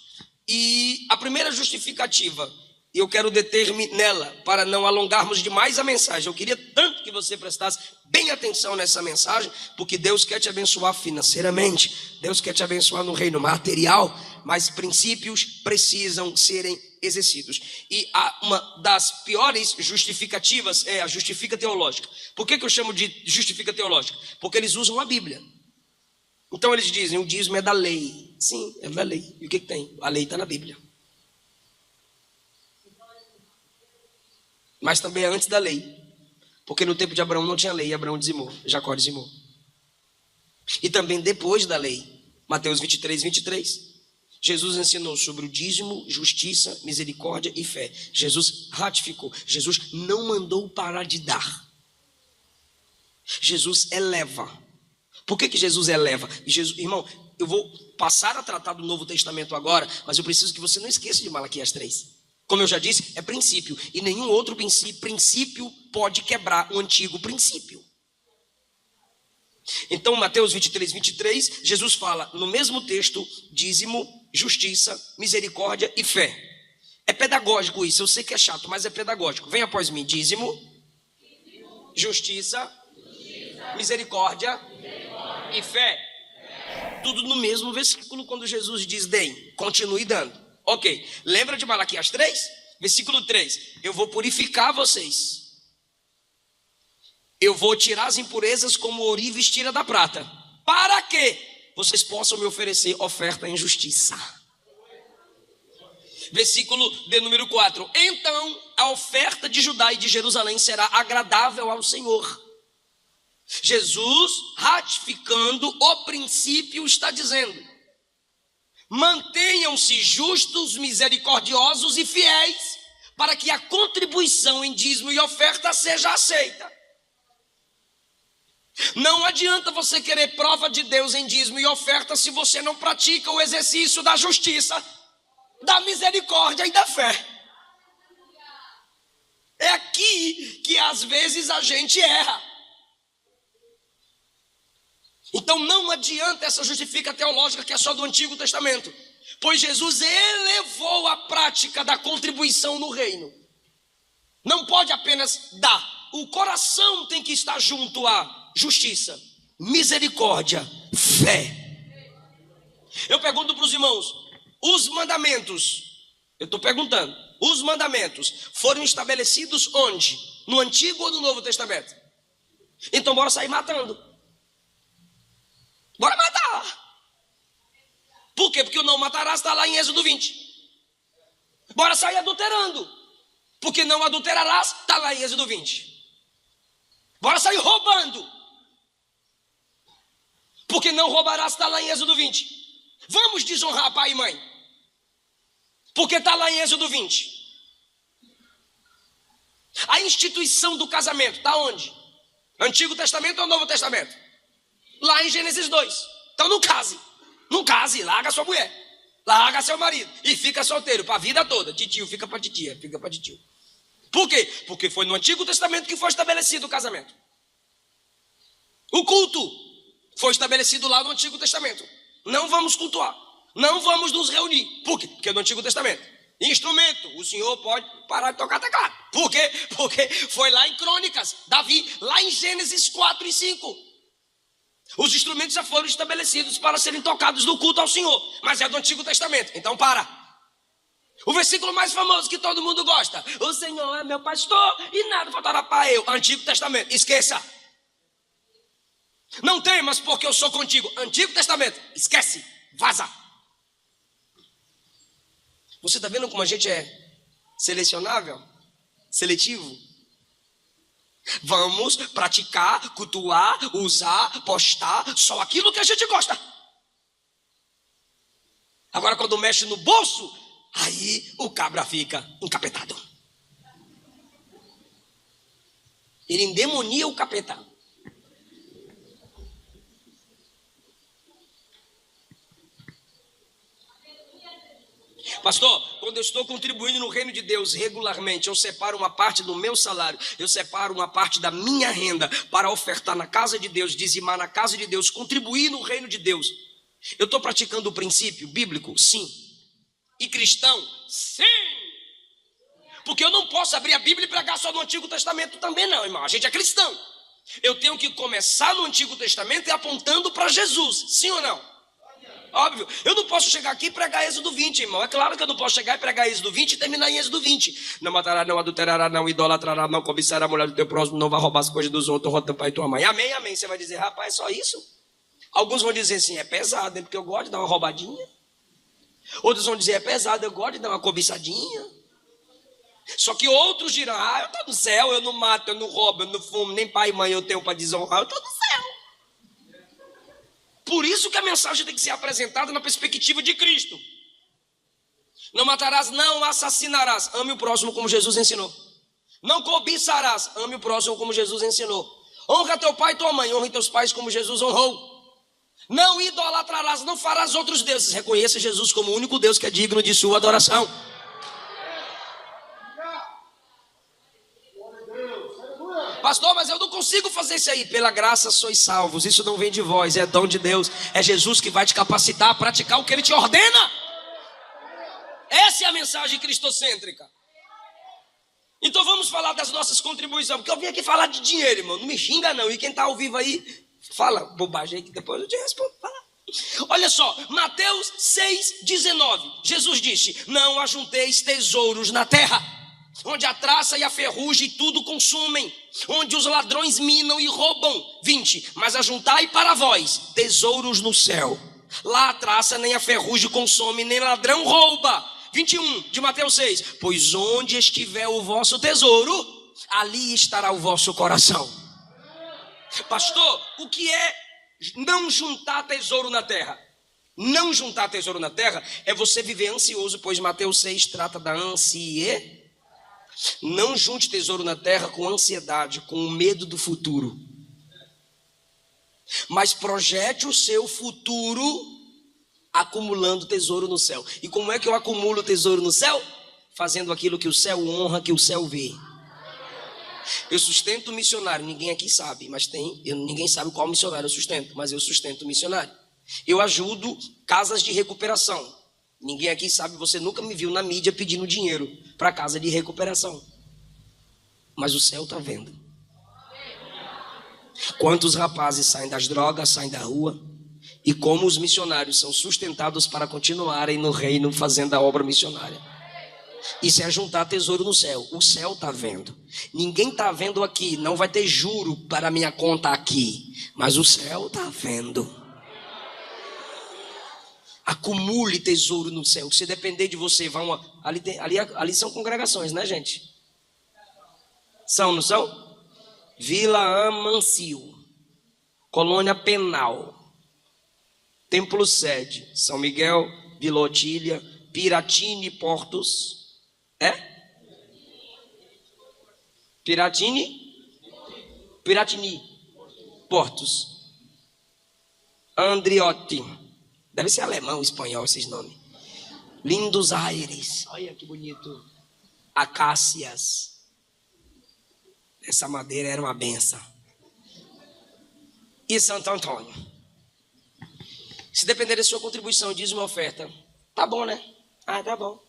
E a primeira justificativa, e eu quero deter-me nela, para não alongarmos demais a mensagem. Eu queria tanto que você prestasse bem atenção nessa mensagem, porque Deus quer te abençoar financeiramente, Deus quer te abençoar no reino material, mas princípios precisam serem exercidos. E uma das piores justificativas é a justifica teológica. Por que eu chamo de justifica teológica? Porque eles usam a Bíblia. Então eles dizem, o dízimo é da lei. Sim, é da lei. E o que tem? A lei está na Bíblia. Mas também é antes da lei. Porque no tempo de Abraão não tinha lei, Abraão dizimou, Jacó dizimou. E também depois da lei, Mateus 23, 23. Jesus ensinou sobre o dízimo, justiça, misericórdia e fé. Jesus ratificou. Jesus não mandou parar de dar. Jesus eleva. Por que Jesus eleva? Jesus, irmão, eu vou passar a tratar do Novo Testamento agora, mas eu preciso que você não esqueça de Malaquias 3. Como eu já disse, é princípio. E nenhum outro princípio pode quebrar o antigo princípio. Então, Mateus 23, 23, Jesus fala no mesmo texto, dízimo, justiça, misericórdia e fé. É pedagógico isso, eu sei que é chato, mas é pedagógico. Vem após mim, dízimo, justiça, misericórdia e fé. Tudo no mesmo versículo quando Jesus diz, deem, continue dando. Ok, lembra de Malaquias 3? Versículo 3, eu vou purificar vocês. Eu vou tirar as impurezas como o ourives tira da prata. Para que vocês possam me oferecer oferta em justiça. Versículo de número 4. Então a oferta de Judá e de Jerusalém será agradável ao Senhor. Jesus, ratificando o princípio, está dizendo: Mantenham-se justos, misericordiosos e fiéis, para que a contribuição em dízimo e oferta seja aceita. Não adianta você querer prova de Deus em dízimo e oferta se você não pratica o exercício da justiça, da misericórdia e da fé. É aqui que às vezes a gente erra. Então não adianta essa justificativa teológica que é só do Antigo Testamento, pois Jesus elevou a prática da contribuição no reino. Não pode apenas dar, o coração tem que estar junto à justiça, misericórdia, fé. Eu pergunto para os irmãos, os mandamentos, eu estou perguntando, os mandamentos foram estabelecidos onde? No Antigo ou no Novo Testamento? Então bora sair matando. Bora matar. Por quê? Porque o não matarás está lá em Êxodo 20. Bora sair adulterando. Porque não adulterarás está lá em Êxodo 20. Bora sair roubando. Porque não roubarás está lá em Êxodo 20. Vamos desonrar pai e mãe. Porque está lá em Êxodo 20. A instituição do casamento está onde? Antigo Testamento ou Novo Testamento? Lá em Gênesis 2. Então não case. Não case, larga sua mulher. Larga seu marido. E fica solteiro para a vida toda. Titio fica para titia, fica para titio. Por quê? Porque foi no Antigo Testamento que foi estabelecido o casamento. O culto foi estabelecido lá no Antigo Testamento. Não vamos cultuar. Não vamos nos reunir. Por quê? Porque é no Antigo Testamento. Instrumento, o senhor pode parar de tocar teclado. Por quê? Porque foi lá em Crônicas, Davi, lá em Gênesis 4 e 5. Os instrumentos já foram estabelecidos para serem tocados no culto ao Senhor, mas é do Antigo Testamento, então para. O versículo mais famoso que todo mundo gosta: o Senhor é meu pastor e nada faltará para eu. Antigo Testamento, esqueça. Não temas porque eu sou contigo. Antigo Testamento, esquece, vaza. Você está vendo como a gente é selecionável? Seletivo? Vamos praticar, cultuar, usar, postar só aquilo que a gente gosta. Agora quando mexe no bolso, aí o cabra fica encapetado. Ele endemonia o capeta. Pastor, quando eu estou contribuindo no reino de Deus regularmente, eu separo uma parte do meu salário, eu separo uma parte da minha renda para ofertar na casa de Deus, dizimar na casa de Deus, contribuir no reino de Deus. Eu estou praticando o princípio bíblico? Sim. E cristão? Sim. Porque eu não posso abrir a Bíblia e pregar só no Antigo Testamento também não, irmão. A gente é cristão. Eu tenho que começar no Antigo Testamento e apontando para Jesus. Sim ou não? Óbvio, eu não posso chegar aqui e pregar Êxodo 20, irmão. É claro que eu não posso chegar e pregar Êxodo 20 e terminar em Êxodo 20. Não matará, não adulterará, não idolatrará, não cobiçará a mulher do teu próximo, não vai roubar as coisas dos outros, honra teu pai e tua mãe. Amém, amém. Você vai dizer, rapaz, só isso? Alguns vão dizer assim, é pesado, é porque eu gosto de dar uma roubadinha. Outros vão dizer, é pesado, eu gosto de dar uma cobiçadinha. Só que outros dirão, eu estou no céu, eu não mato, eu não roubo, eu não fumo, nem pai e mãe eu tenho para desonrar, eu estou no céu. Por isso que a mensagem tem que ser apresentada na perspectiva de Cristo. Não matarás, não assassinarás. Ame o próximo como Jesus ensinou. Não cobiçarás. Ame o próximo como Jesus ensinou. Honra teu pai e tua mãe. Honre teus pais como Jesus honrou. Não idolatrarás, não farás outros deuses. Reconheça Jesus como o único Deus que é digno de sua adoração. Pastor, mas eu não consigo fazer isso aí. Pela graça sois salvos. Isso não vem de vós, é dom de Deus. É Jesus que vai te capacitar a praticar o que Ele te ordena. Essa é a mensagem cristocêntrica. Então vamos falar das nossas contribuições. Porque eu vim aqui falar de dinheiro, irmão. Não me xinga não. E quem está ao vivo aí, fala bobagem aí que depois eu te respondo. Fala. Olha só, Mateus 6,19. Jesus disse, não ajunteis tesouros na terra, onde a traça e a ferrugem tudo consumem, onde os ladrões minam e roubam. 20. Mas ajuntai para vós tesouros no céu. Lá a traça nem a ferrugem consome, nem ladrão rouba. 21 de Mateus 6. Pois onde estiver o vosso tesouro, ali estará o vosso coração. Pastor, o que é não juntar tesouro na terra? Não juntar tesouro na terra é você viver ansioso, pois Mateus 6 trata da ansiedade. Não junte tesouro na terra com ansiedade, com o medo do futuro. Mas projete o seu futuro acumulando tesouro no céu. E como é que eu acumulo tesouro no céu? Fazendo aquilo que o céu honra, que o céu vê. Eu sustento missionário, ninguém aqui sabe, mas ninguém sabe qual missionário eu sustento, mas eu sustento missionário. Eu ajudo casas de recuperação. Ninguém aqui sabe, você nunca me viu na mídia pedindo dinheiro para casa de recuperação. Mas o céu está vendo. Quantos rapazes saem das drogas, saem da rua, e como os missionários são sustentados para continuarem no reino fazendo a obra missionária. Isso é juntar tesouro no céu. O céu está vendo. Ninguém está vendo aqui. Não vai ter juro para a minha conta aqui. Mas o céu está vendo. Acumule tesouro no céu. Se depender de você, ali são congregações, né, gente? São, não são? Vila Amancio, Colônia Penal, Templo Sede, São Miguel, Vila Otília, Piratini, Portos. Piratini, Portos. Andriotti. Deve ser alemão, espanhol, esses nomes. Lindos Aires. Olha que bonito. Acácias. Essa madeira era uma benção. E Santo Antônio. Se depender da sua contribuição, diz uma oferta. Tá bom, né? Ah, tá bom.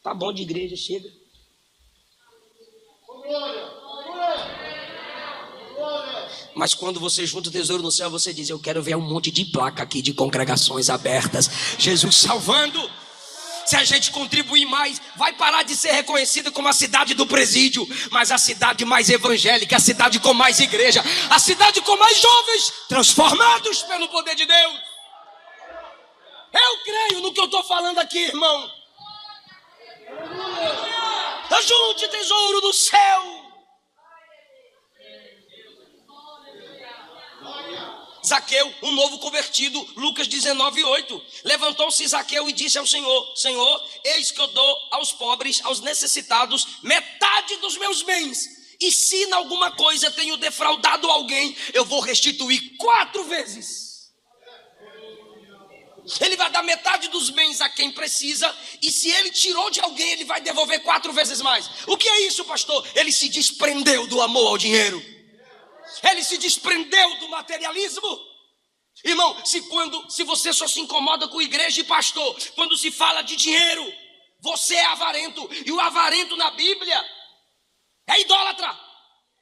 Tá bom de igreja, chega. Mas quando você junta o tesouro no céu, você diz: eu quero ver um monte de placa aqui de congregações abertas, Jesus salvando. Se a gente contribuir mais, vai parar de ser reconhecida como a cidade do presídio, mas a cidade mais evangélica, a cidade com mais igreja, a cidade com mais jovens transformados pelo poder de Deus. Eu creio no que eu estou falando aqui, irmão. Ajunte tesouro no céu. Zaqueu, um novo convertido, Lucas 19:8. Levantou-se Zaqueu e disse ao Senhor: Senhor, eis que eu dou aos pobres, aos necessitados, metade dos meus bens. E se em alguma coisa tenho defraudado alguém, eu vou restituir 4 vezes. Ele vai dar metade dos bens a quem precisa, e se ele tirou de alguém, ele vai devolver 4 vezes mais. O que é isso, pastor? Ele se desprendeu do amor ao dinheiro. Ele se desprendeu do materialismo. Irmão, se você só se incomoda com igreja e pastor, quando se fala de dinheiro, você é avarento. E o avarento na Bíblia é idólatra.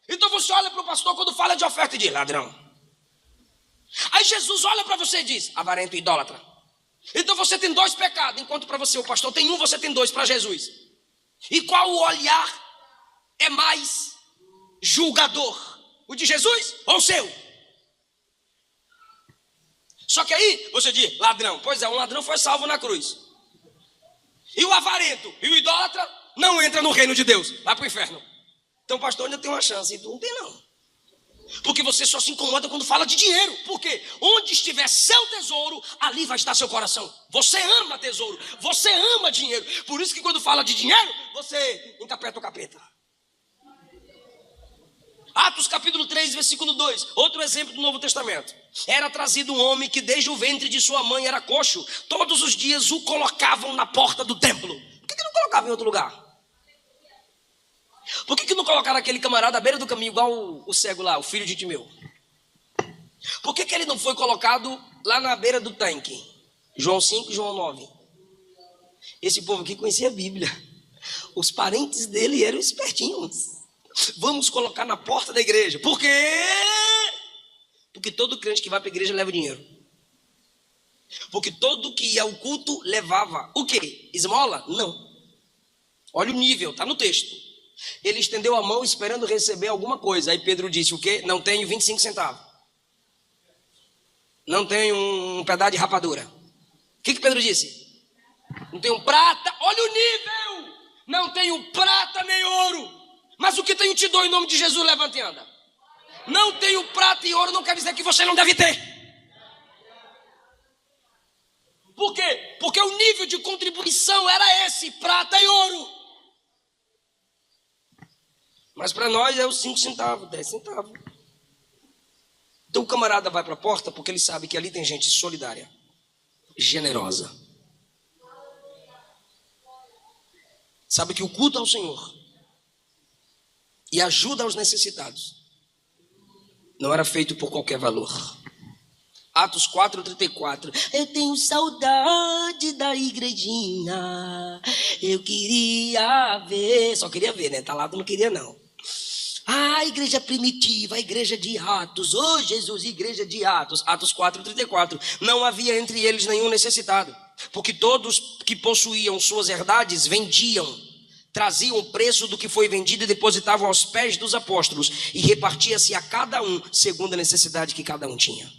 Então você olha para o pastor quando fala de oferta e diz: ladrão. Aí Jesus olha para você e diz: avarento e idólatra. Então você tem 2 pecados, enquanto para você o pastor tem 1, você tem 2 para Jesus. E qual o olhar é mais julgador? O de Jesus ou o seu? Só que aí você diz: ladrão. Pois é, um ladrão foi salvo na cruz. E o avarento e o idólatra não entra no reino de Deus, vai para o inferno. Então o pastor ainda tem uma chance, e tu não tem não. Porque você só se incomoda quando fala de dinheiro. Porque onde estiver seu tesouro, ali vai estar seu coração. Você ama tesouro, você ama dinheiro. Por isso que quando fala de dinheiro, você encapeta o capeta. Atos capítulo 3, versículo 2. Outro exemplo do Novo Testamento. Era trazido um homem que desde o ventre de sua mãe era coxo. Todos os dias o colocavam na porta do templo. Por que não colocava em outro lugar? Por que não colocaram aquele camarada à beira do caminho, igual o cego lá, o filho de Timeu? Por que ele não foi colocado lá na beira do tanque? João 5 e João 9. Esse povo aqui conhecia a Bíblia. Os parentes dele eram espertinhos. Vamos colocar na porta da igreja. Por quê? Porque todo crente que vai para a igreja leva dinheiro. Porque todo que ia ao culto levava o quê? Esmola? Não. Olha o nível, está no texto. Ele estendeu a mão esperando receber alguma coisa. Aí Pedro disse: o quê? Não tenho 25 centavos. Não tenho um pedaço de rapadura. O que Pedro disse? Não tenho prata. Olha o nível. Não tenho prata nem ouro. Mas o que tenho te dou em nome de Jesus, levante e anda. Não tenho prata e ouro, não quer dizer que você não deve ter. Por quê? Porque o nível de contribuição era esse, prata e ouro. Mas para nós é os 5 centavos, 10 centavos. Então o camarada vai para a porta porque ele sabe que ali tem gente solidária, generosa. Sabe que o culto ao Senhor e ajuda aos necessitados não era feito por qualquer valor. Atos 4:34. Eu tenho saudade da igrejinha. Eu queria ver. Só queria ver, né? Tá lá, não queria não. A igreja primitiva, a igreja de Atos. Oh Jesus, igreja de Atos. Atos 4:34. Não havia entre eles nenhum necessitado, porque todos que possuíam suas herdades vendiam, traziam o preço do que foi vendido e depositavam aos pés dos apóstolos, e repartia-se a cada um segundo a necessidade que cada um tinha.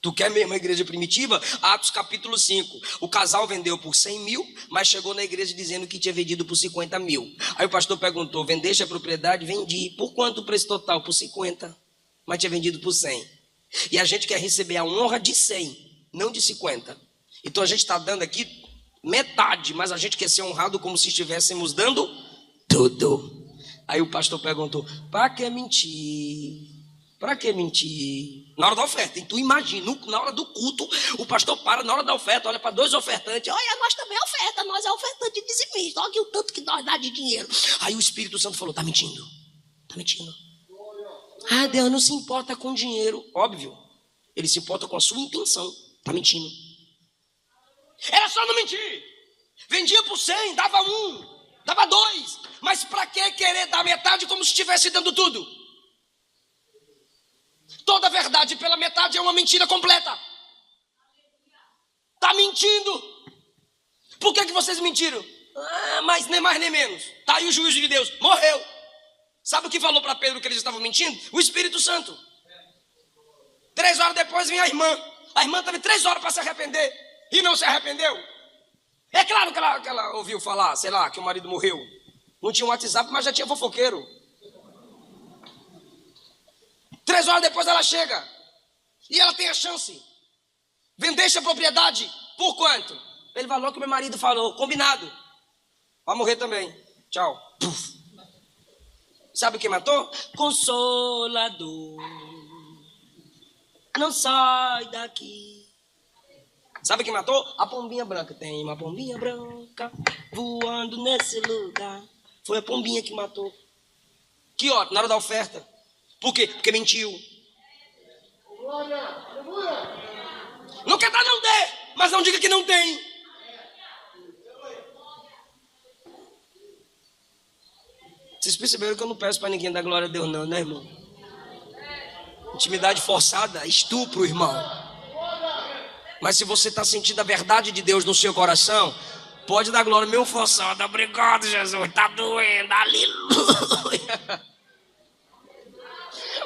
Tu quer mesmo a igreja primitiva? Atos capítulo 5. O casal vendeu por 100 mil, mas chegou na igreja dizendo que tinha vendido por 50 mil. Aí o pastor perguntou: vendeste a propriedade? Vendi. Por quanto o preço total? Por 50. Mas tinha vendido por 100. E a gente quer receber a honra de 100, não de 50. Então a gente está dando aqui metade, mas a gente quer ser honrado como se estivéssemos dando tudo. Aí o pastor perguntou: para que mentir? Para que mentir? Na hora da oferta, então tu imagina, na hora do culto, o pastor para na hora da oferta, olha para 2 ofertantes: olha, nós também oferta, nós é ofertante dizimista, olha o tanto que nós dá de dinheiro. Aí o Espírito Santo falou: tá mentindo, tá mentindo. Ah, Deus não se importa com dinheiro. Óbvio, ele se importa com a sua intenção. Tá mentindo. Era só não mentir. Vendia por 100, dava 1, dava 2. Mas para que querer dar metade como se estivesse dando tudo? Toda verdade pela metade é uma mentira completa. Está mentindo. Por que vocês mentiram? Mas nem mais nem menos. Está aí o juízo de Deus. Morreu. Sabe o que falou para Pedro que eles estavam mentindo? O Espírito Santo. 3 horas depois vem a irmã. A irmã teve 3 horas para se arrepender e não se arrependeu. É claro que ela ouviu falar, sei lá, que o marido morreu. Não tinha um WhatsApp, mas já tinha fofoqueiro. 3 horas depois ela chega e ela tem a chance. Vendeste a propriedade por quanto? Ele falou que meu marido falou. Combinado. Vai morrer também. Tchau. Puf. Sabe o que matou? Consolador, não sai daqui. Sabe o que matou? A pombinha branca. Tem uma pombinha branca voando nesse lugar. Foi a pombinha que matou. Que ótimo, na hora da oferta. Por quê? Porque mentiu. Não quer dar, não dê, mas não diga que não tem. Vocês perceberam que eu não peço para ninguém dar glória a Deus não, né, irmão? Intimidade forçada, estupro, irmão. Mas se você está sentindo a verdade de Deus no seu coração, pode dar glória. Meu forçado, obrigado, Jesus, está doendo, aleluia.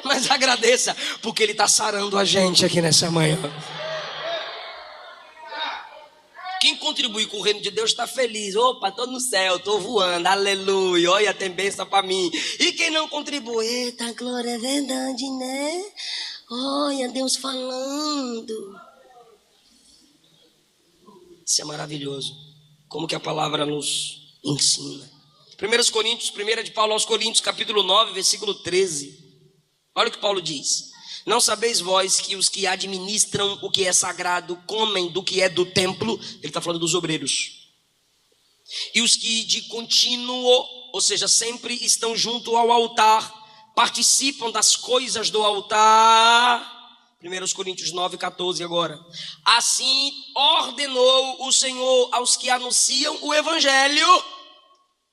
Mas agradeça, porque Ele está sarando a gente aqui nessa manhã. Quem contribui com o reino de Deus está feliz. Opa, estou no céu, estou voando, aleluia. Olha, tem bênção para mim. E quem não contribui? Eita, glória, é verdade, né? Olha, Deus falando. Isso é maravilhoso. Como que a palavra nos ensina. 1 Coríntios, 1 de Paulo aos Coríntios, capítulo 9, versículo 13. Olha o que Paulo diz: não sabeis vós que os que administram o que é sagrado comem do que é do templo? Ele está falando dos obreiros. E os que de contínuo, ou seja, sempre estão junto ao altar, participam das coisas do altar. 1 Coríntios 9, 14 agora. Assim ordenou o Senhor aos que anunciam o evangelho,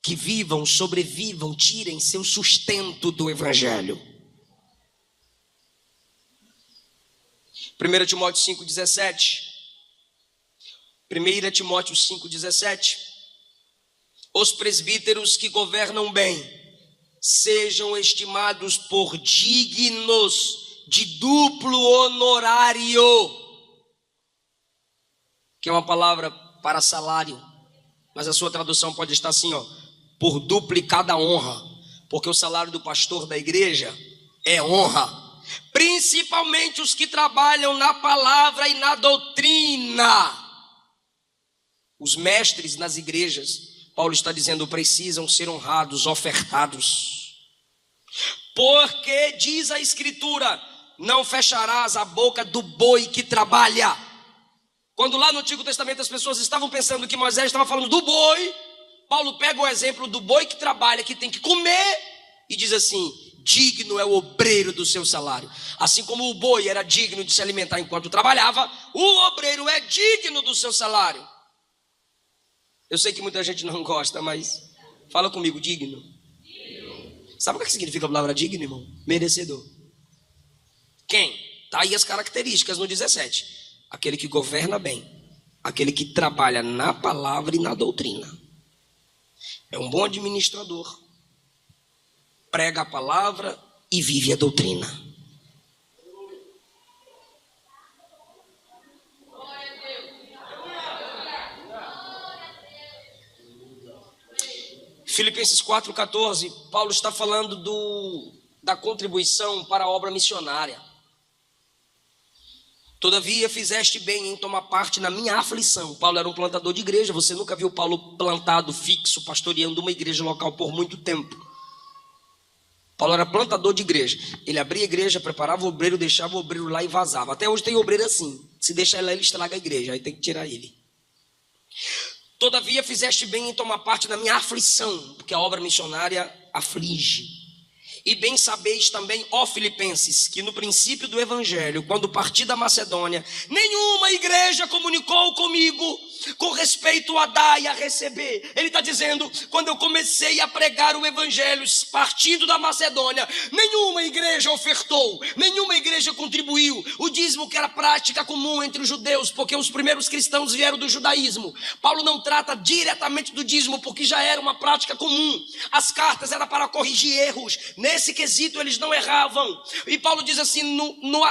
que vivam, sobrevivam, tirem seu sustento do evangelho. 1 Timóteo 5,17. 1 Timóteo 5,17. Os presbíteros que governam bem sejam estimados por dignos de duplo honorário, que é uma palavra para salário, mas a sua tradução pode estar assim, ó, por duplicada honra, porque o salário do pastor da igreja é honra. principalmente os que trabalham na palavra e na doutrina. Os mestres nas igrejas, Paulo está dizendo, precisam ser honrados, ofertados. Porque diz a Escritura, não fecharás a boca do boi que trabalha. Quando lá no Antigo Testamento as pessoas estavam pensando que Moisés estava falando do boi, Paulo pega o exemplo do boi que trabalha, que tem que comer, e diz assim, digno é o obreiro do seu salário. Assim como o boi era digno de se alimentar enquanto trabalhava, o obreiro é digno do seu salário. Eu sei que muita gente não gosta, mas fala comigo, digno. Sabe o que significa a palavra digno, irmão? Merecedor. Quem? Está aí as características no 17. Aquele que governa bem, aquele que trabalha na palavra e na doutrina. É um bom administrador. Prega a palavra e vive a doutrina. Filipenses 4,14, Paulo está falando da contribuição para a obra missionária. Todavia fizeste bem em tomar parte na minha aflição. Paulo era um plantador de igreja. Você nunca viu Paulo plantado, fixo, pastoreando uma igreja local por muito tempo. Paulo era plantador de igreja. Ele abria a igreja, preparava o obreiro, deixava o obreiro lá e vazava. Até hoje tem obreiro assim. Se deixar ele lá, ele estraga a igreja. Aí tem que tirar ele. Todavia fizeste bem em tomar parte na minha aflição, porque a obra missionária aflige. E bem sabeis também, ó Filipenses, que no princípio do evangelho, quando parti da Macedônia, nenhuma igreja comunicou comigo com respeito a dar e a receber. Ele está dizendo, quando eu comecei a pregar o evangelho partindo da Macedônia, nenhuma igreja ofertou, nenhuma igreja contribuiu. O dízimo que era prática comum entre os judeus, porque os primeiros cristãos vieram do judaísmo. Paulo não trata diretamente do dízimo, porque já era uma prática comum. As cartas eram para corrigir erros. Nesse quesito eles não erravam. E Paulo diz assim,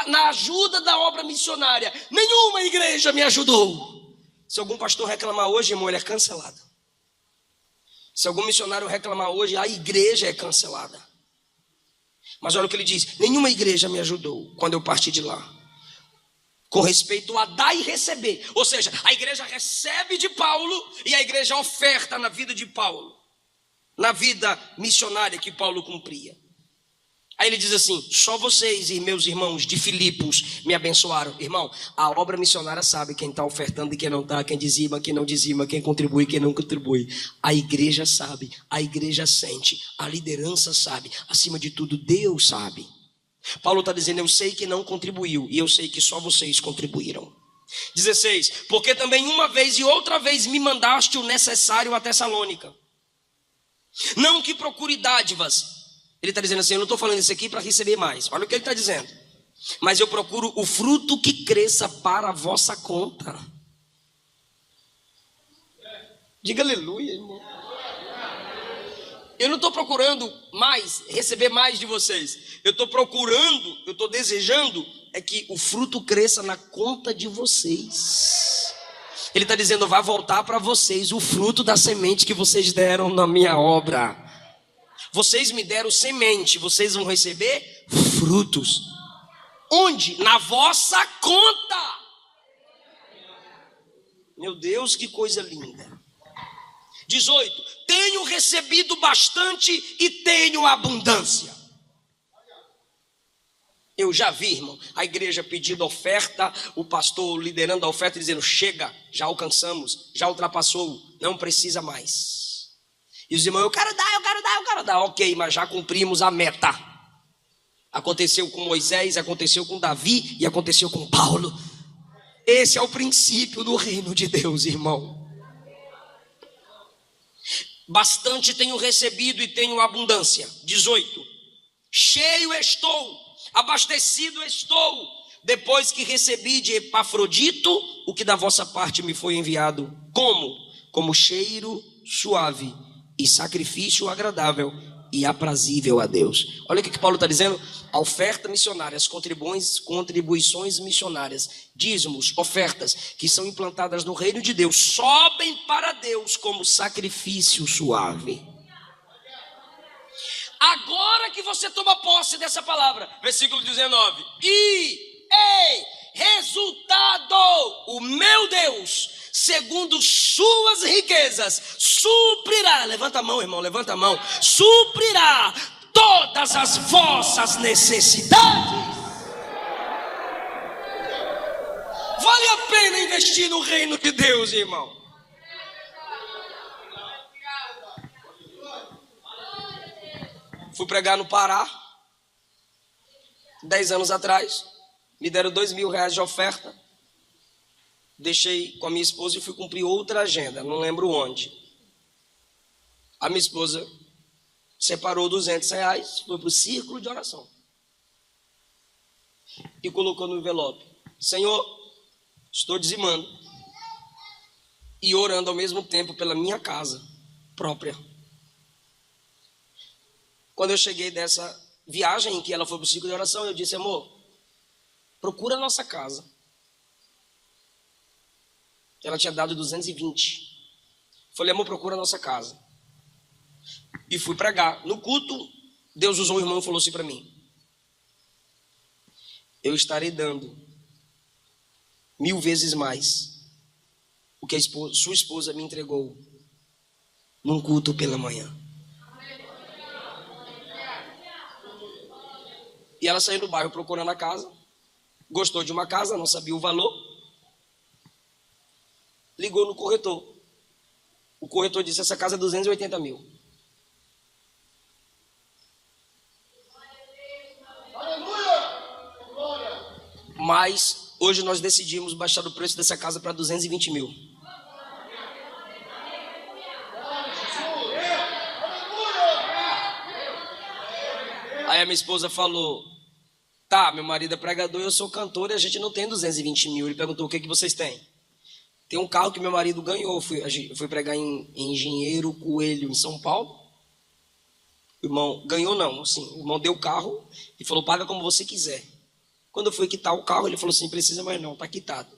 na ajuda da obra missionária, nenhuma igreja me ajudou. Se algum pastor reclamar hoje, irmão, ele é cancelado. Se algum missionário reclamar hoje, a igreja é cancelada. Mas olha o que ele diz, nenhuma igreja me ajudou quando eu parti de lá. Com respeito a dar e receber. Ou seja, a igreja recebe de Paulo e a igreja oferta na vida de Paulo. Na vida missionária que Paulo cumpria. Aí ele diz assim, só vocês e meus irmãos de Filipos me abençoaram. Irmão, a obra missionária sabe quem está ofertando e quem não está, quem dizima, quem não dizima, quem contribui, quem não contribui. A igreja sabe, a igreja sente, a liderança sabe, acima de tudo Deus sabe. Paulo está dizendo, eu sei que não contribuiu e eu sei que só vocês contribuíram. 16, porque também uma vez e outra vez me mandaste o necessário a Tessalônica. Não que procure dádivas. Ele está dizendo assim, eu não estou falando isso aqui para receber mais. Olha o que ele está dizendo. Mas eu procuro o fruto que cresça para a vossa conta. Diga aleluia, irmão. Eu não estou procurando mais, receber mais de vocês. Eu estou procurando, eu estou desejando é que o fruto cresça na conta de vocês. Ele está dizendo, vai voltar para vocês o fruto da semente que vocês deram na minha obra. Vocês me deram semente, vocês vão receber frutos. Onde? Na vossa conta. Meu Deus, que coisa linda. 18. Tenho recebido bastante e tenho abundância. Eu já vi, irmão, a igreja pedindo oferta, o pastor liderando a oferta dizendo, chega, já alcançamos, já ultrapassou, não precisa mais. E os irmãos, eu quero dar. Ok, mas já cumprimos a meta. Aconteceu com Moisés, aconteceu com Davi e aconteceu com Paulo. Esse é o princípio do reino de Deus, irmão. Bastante tenho recebido e tenho abundância. 18. Cheio estou, abastecido estou, depois que recebi de Epafrodito o que da vossa parte me foi enviado. Como? Como cheiro suave e sacrifício agradável e aprazível a Deus. Olha o que Paulo está dizendo. A oferta missionária, as contribuições missionárias, dízimos, ofertas que são implantadas no reino de Deus, sobem para Deus como sacrifício suave. Agora que você toma posse dessa palavra, versículo 19. Resultado, o meu Deus, segundo suas riquezas, suprirá. Levanta a mão, irmão, levanta a mão. Suprirá todas as vossas necessidades. Vale a pena investir no reino de Deus, irmão. Fui pregar no Pará 10 anos atrás. Me deram R$2.000 de oferta. Deixei com a minha esposa e fui cumprir outra agenda, não lembro onde. A minha esposa separou R$200, foi para o círculo de oração e colocou no envelope: Senhor, estou dizimando e orando ao mesmo tempo pela minha casa própria. Quando eu cheguei dessa viagem em que ela foi para o círculo de oração, eu disse: amor, procura a nossa casa. Ela tinha dado 220. Falei: amor, procura a nossa casa. E fui pregar. No culto, Deus usou um irmão e falou assim para mim: eu estarei dando 1000 vezes mais o que sua esposa me entregou num culto pela manhã. E ela saiu do bairro procurando a casa. Gostou de uma casa, não sabia o valor. Ligou no corretor. O corretor disse: essa casa é 280 mil. Mas hoje nós decidimos baixar o preço dessa casa para 220 mil. Aí a minha esposa falou: tá, meu marido é pregador, eu sou cantor e a gente não tem 220 mil. Ele perguntou: o que vocês têm? Tem um carro que meu marido ganhou. Fui pregar em Engenheiro Coelho, em São Paulo. O irmão ganhou, não, assim, o irmão deu o carro e falou: paga como você quiser. Quando eu fui quitar o carro, ele falou assim: precisa mais não, está quitado.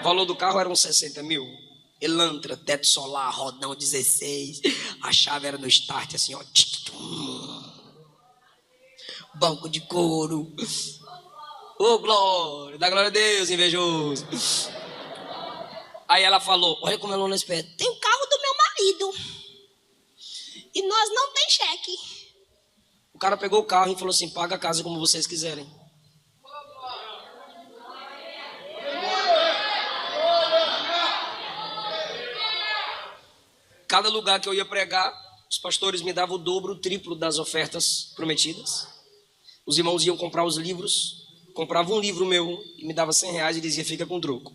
O valor do carro era uns 60 mil. Elantra, teto solar, rodão 16. A chave era no start, assim, ó. Banco de couro. Ô, glória, dá glória a Deus, invejoso. Aí ela falou: olha como ela não espera. Tem o carro do meu marido. E nós não tem cheque. O cara pegou o carro e falou assim: paga a casa como vocês quiserem. Cada lugar que eu ia pregar, os pastores me davam o dobro, o triplo das ofertas prometidas. Os irmãos iam comprar os livros. Comprava um livro meu e me dava R$100 e dizia: fica com troco.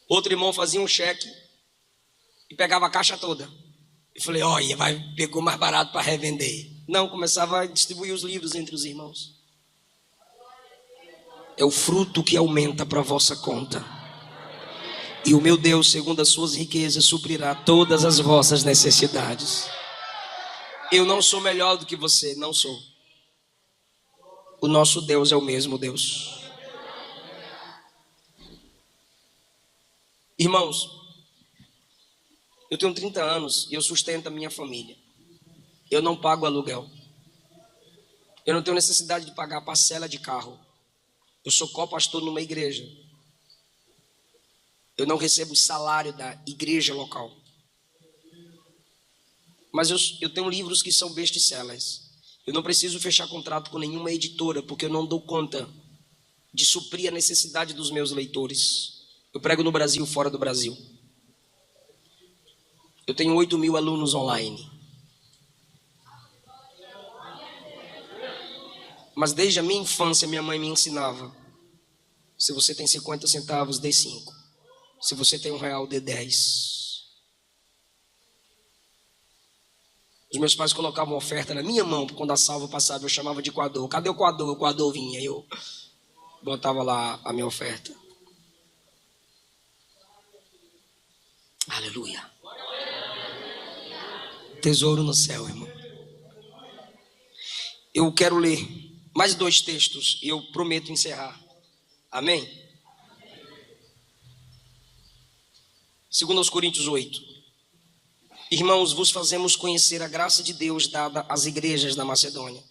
Outro irmão fazia um cheque e pegava a caixa toda. Eu falei: olha, pegou mais barato para revender. Não, começava a distribuir os livros entre os irmãos. É o fruto que aumenta para a vossa conta. E o meu Deus, segundo as suas riquezas, suprirá todas as vossas necessidades. Eu não sou melhor do que você, não sou. O nosso Deus é o mesmo Deus. Irmãos, eu tenho 30 anos e eu sustento a minha família. Eu não pago aluguel. Eu não tenho necessidade de pagar parcela de carro. Eu sou co-pastor numa igreja. Eu não recebo salário da igreja local. Mas eu tenho livros que são best-sellers. Eu não preciso fechar contrato com nenhuma editora, porque eu não dou conta de suprir a necessidade dos meus leitores. Eu prego no Brasil, fora do Brasil. Eu tenho 8.000 alunos online. Mas desde a minha infância, minha mãe me ensinava: se você tem 50 centavos, dê 5. Se você tem R$1, dê 10. Os meus pais colocavam oferta na minha mão, quando a salva passava, eu chamava de coador. Cadê o coador? O coador vinha, eu botava lá a minha oferta. Aleluia. Tesouro no céu, irmão. Eu quero ler mais 2 textos e eu prometo encerrar. Amém? 2 Coríntios 8. Irmãos, vos fazemos conhecer a graça de Deus dada às igrejas da Macedônia.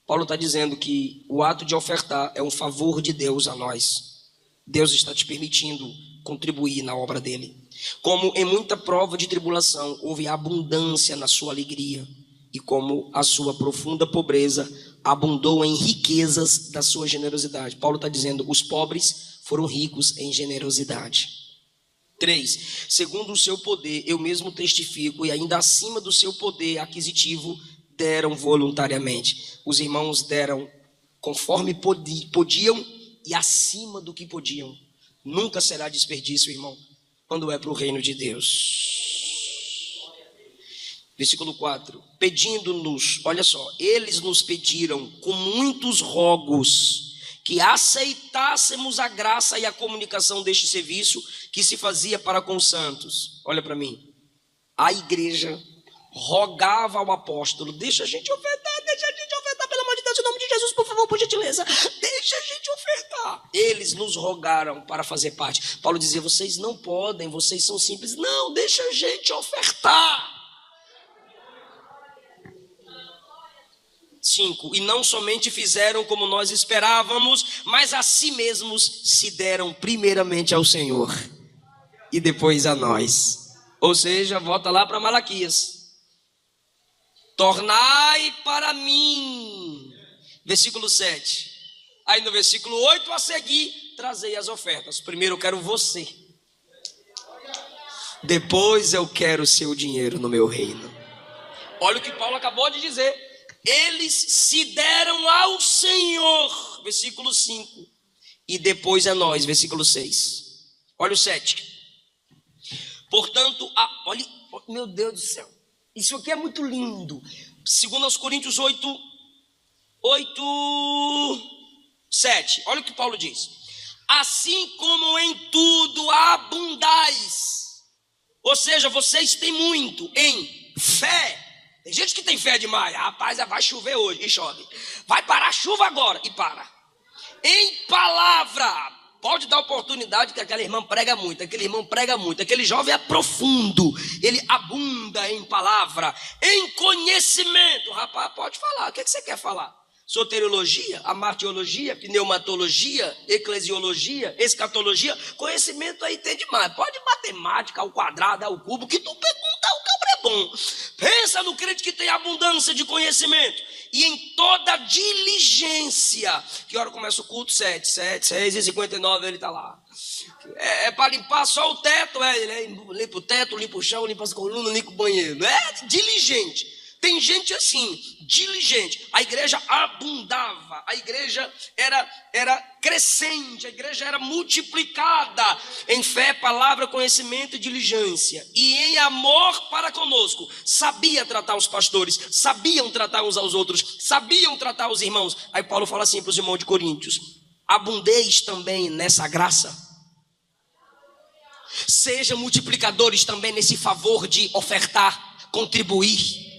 Paulo está dizendo que o ato de ofertar é um favor de Deus a nós. Deus está te permitindo contribuir na obra dele. Como em muita prova de tribulação houve abundância na sua alegria, e como a sua profunda pobreza abundou em riquezas da sua generosidade. Paulo está dizendo, os pobres foram ricos em generosidade. 3, segundo o seu poder, eu mesmo testifico, e ainda acima do seu poder aquisitivo, deram voluntariamente. Os irmãos deram conforme podiam e acima do que podiam. Nunca será desperdício, irmão, quando é para o reino de Deus. Versículo 4, pedindo-nos, olha só, eles nos pediram com muitos rogos que aceitássemos a graça e a comunicação deste serviço que se fazia para com os santos. Olha para mim, a igreja rogava ao apóstolo, deixa a gente ofertar, pelo amor de Deus, em nome de Jesus, por favor, por gentileza, deixa a gente ofertar. Eles nos rogaram para fazer parte. Paulo dizia, vocês não podem, vocês são simples. Não, deixa a gente ofertar. 5, e não somente fizeram como nós esperávamos, mas a si mesmos se deram primeiramente ao Senhor e depois a nós. Ou seja, volta lá para Malaquias. Tornai para mim. Versículo 7. Aí no versículo 8 a seguir, trazei as ofertas. Primeiro eu quero você. Depois eu quero o seu dinheiro no meu reino. Olha o que Paulo acabou de dizer. Eles se deram ao Senhor, versículo 5, e depois a nós, versículo 6. Olha o 7. Portanto, olha, meu Deus do céu, isso aqui é muito lindo. 2 Coríntios 8, 7. Olha o que Paulo diz. Assim como em tudo abundais, ou seja, vocês têm muito em fé. Tem gente que tem fé demais. Rapaz, vai chover hoje e chove. Vai parar a chuva agora e para. Em palavra. Pode dar oportunidade que aquela irmã prega muito. Aquele irmão prega muito. Aquele jovem é profundo. Ele abunda em palavra. Em conhecimento. Rapaz, pode falar. O que você quer falar? Soteriologia, amartiologia, pneumatologia, eclesiologia, escatologia. Conhecimento aí tem demais. Pode matemática, ao quadrado, ao cubo, que tu perguntar, o cabra é bom. Pensa no crente que tem abundância de conhecimento. E em toda diligência. Que hora começa o culto? 6h59 ele está lá. É para limpar só o teto. Ele limpa o teto, limpa o chão, limpa as colunas, limpa o banheiro. É diligente. Tem gente assim, diligente. A igreja abundava, a igreja era crescente, a igreja era multiplicada em fé, palavra, conhecimento e diligência. E em amor para conosco. Sabia tratar os pastores, sabiam tratar uns aos outros, sabiam tratar os irmãos. Aí Paulo fala assim para os irmãos de Coríntios: abundeis também nessa graça. Sejam multiplicadores também nesse favor de ofertar, contribuir.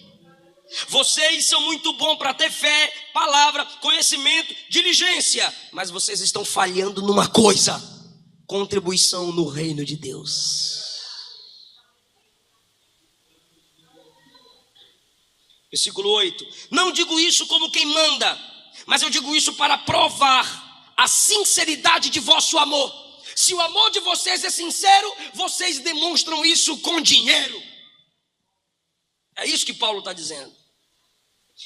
Vocês são muito bons para ter fé, palavra, conhecimento, diligência, mas vocês estão falhando numa coisa: contribuição no reino de Deus. Versículo 8. Não digo isso como quem manda, mas eu digo isso para provar a sinceridade de vosso amor. Se o amor de vocês é sincero, vocês demonstram isso com dinheiro. É isso que Paulo está dizendo.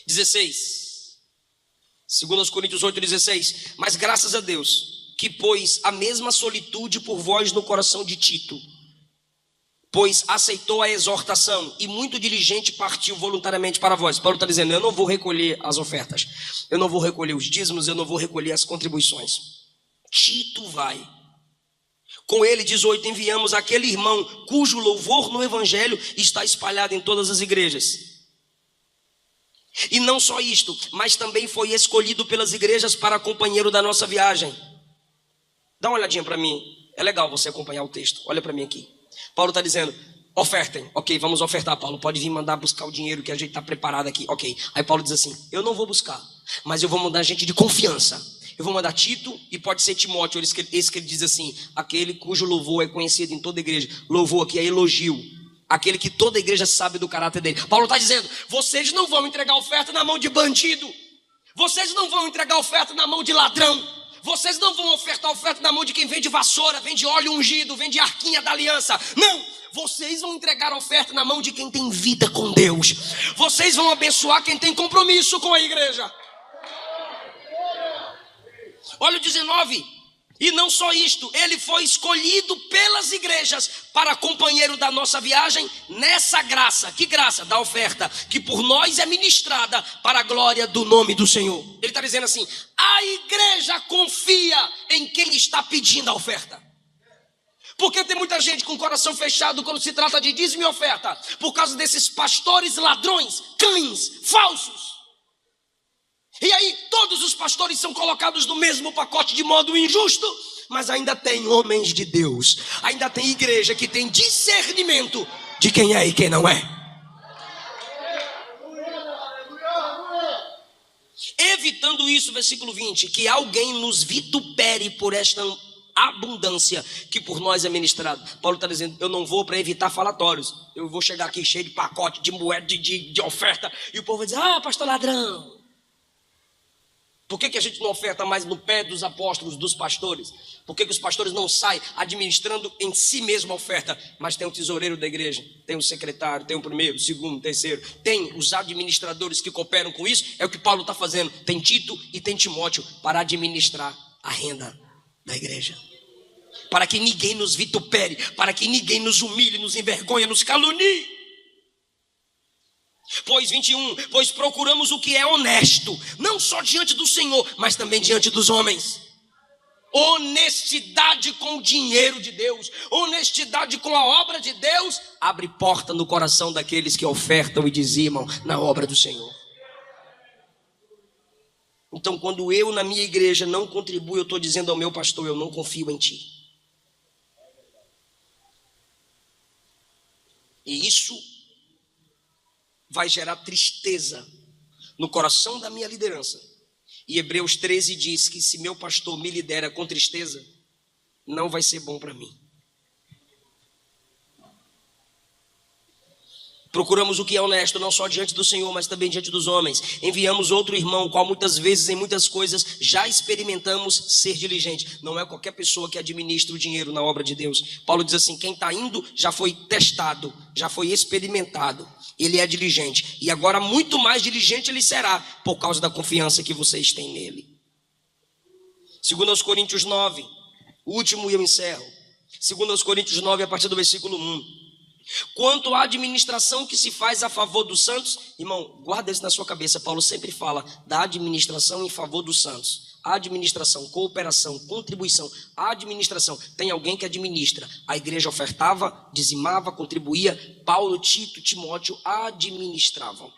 16, 2 Coríntios 8:16. Mas graças a Deus, que pôs a mesma solitude por vós no coração de Tito, pois aceitou a exortação e muito diligente partiu voluntariamente para vós. Paulo está dizendo: eu não vou recolher as ofertas, eu não vou recolher os dízimos, eu não vou recolher as contribuições. Tito vai. Com ele, 18, enviamos aquele irmão cujo louvor no evangelho está espalhado em todas as igrejas. E não só isto, mas também foi escolhido pelas igrejas para companheiro da nossa viagem. Dá uma olhadinha para mim. É legal você acompanhar o texto. Olha para mim aqui. Paulo está dizendo: ofertem. Ok, vamos ofertar, Paulo. Pode vir mandar buscar o dinheiro que a gente está preparado aqui. Ok. Aí Paulo diz assim: eu não vou buscar, mas eu vou mandar gente de confiança. Eu vou mandar Tito e pode ser Timóteo. Esse que ele diz assim: aquele cujo louvor é conhecido em toda a igreja. Louvor aqui é elogio. aquele que toda a igreja sabe do caráter dele. Paulo está dizendo: vocês não vão entregar oferta na mão de bandido, vocês não vão entregar oferta na mão de ladrão, vocês não vão ofertar oferta na mão de quem vende vassoura, vende óleo ungido, vende arquinha da aliança. Não, vocês vão entregar oferta na mão de quem tem vida com Deus. Vocês vão abençoar quem tem compromisso com a igreja. Olha o 19. E não só isto, ele foi escolhido pelas igrejas para companheiro da nossa viagem nessa graça. Que graça? Da oferta, que por nós é ministrada para a glória do nome do Senhor. Ele está dizendo assim: a igreja confia em quem está pedindo a oferta. Porque tem muita gente com o coração fechado quando se trata de dízimo e oferta, por causa desses pastores ladrões, cães, falsos. E aí todos os pastores são colocados no mesmo pacote de modo injusto. Mas ainda tem homens de Deus, ainda tem igreja que tem discernimento de quem é e quem não é. Evitando isso, versículo 20, que alguém nos vitupere por esta abundância que por nós é ministrado. Paulo está dizendo: eu não vou para evitar falatórios, eu vou chegar aqui cheio de pacote, de moeda, de oferta, e o povo vai dizer: ah, pastor ladrão. Por que a gente não oferta mais no pé dos apóstolos, dos pastores? Por que os pastores não saem administrando em si mesmo a oferta? Mas tem o tesoureiro da igreja, tem o secretário, tem o primeiro, segundo, terceiro, tem os administradores que cooperam com isso. É o que Paulo está fazendo. Tem Tito e tem Timóteo para administrar a renda da igreja, para que ninguém nos vitupere, para que ninguém nos humilhe, nos envergonhe, nos calunie. Pois 21, pois procuramos o que é honesto, não só diante do Senhor, mas também diante dos homens. Honestidade com o dinheiro de Deus, honestidade com a obra de Deus, abre porta no coração daqueles que ofertam e dizimam na obra do Senhor. Então, quando eu na minha igreja não contribuo, eu estou dizendo ao meu pastor: eu não confio em ti. E isso vai gerar tristeza no coração da minha liderança. E Hebreus 13 diz que se meu pastor me lidera com tristeza, não vai ser bom para mim. Procuramos o que é honesto, não só diante do Senhor, mas também diante dos homens. Enviamos outro irmão, qual muitas vezes, em muitas coisas, já experimentamos ser diligente. Não é qualquer pessoa que administra o dinheiro na obra de Deus. Paulo diz assim: quem está indo já foi testado, já foi experimentado. Ele é diligente. E agora muito mais diligente ele será, por causa da confiança que vocês têm nele. 2 Coríntios 9, o último e eu encerro. 2 Coríntios 9, a partir do versículo 1. Quanto à administração que se faz a favor dos santos, irmão, guarda isso na sua cabeça. Paulo sempre fala da administração em favor dos santos. Administração, cooperação, contribuição. Administração, tem alguém que administra. A igreja ofertava, dizimava, contribuía. Paulo, Tito, Timóteo administravam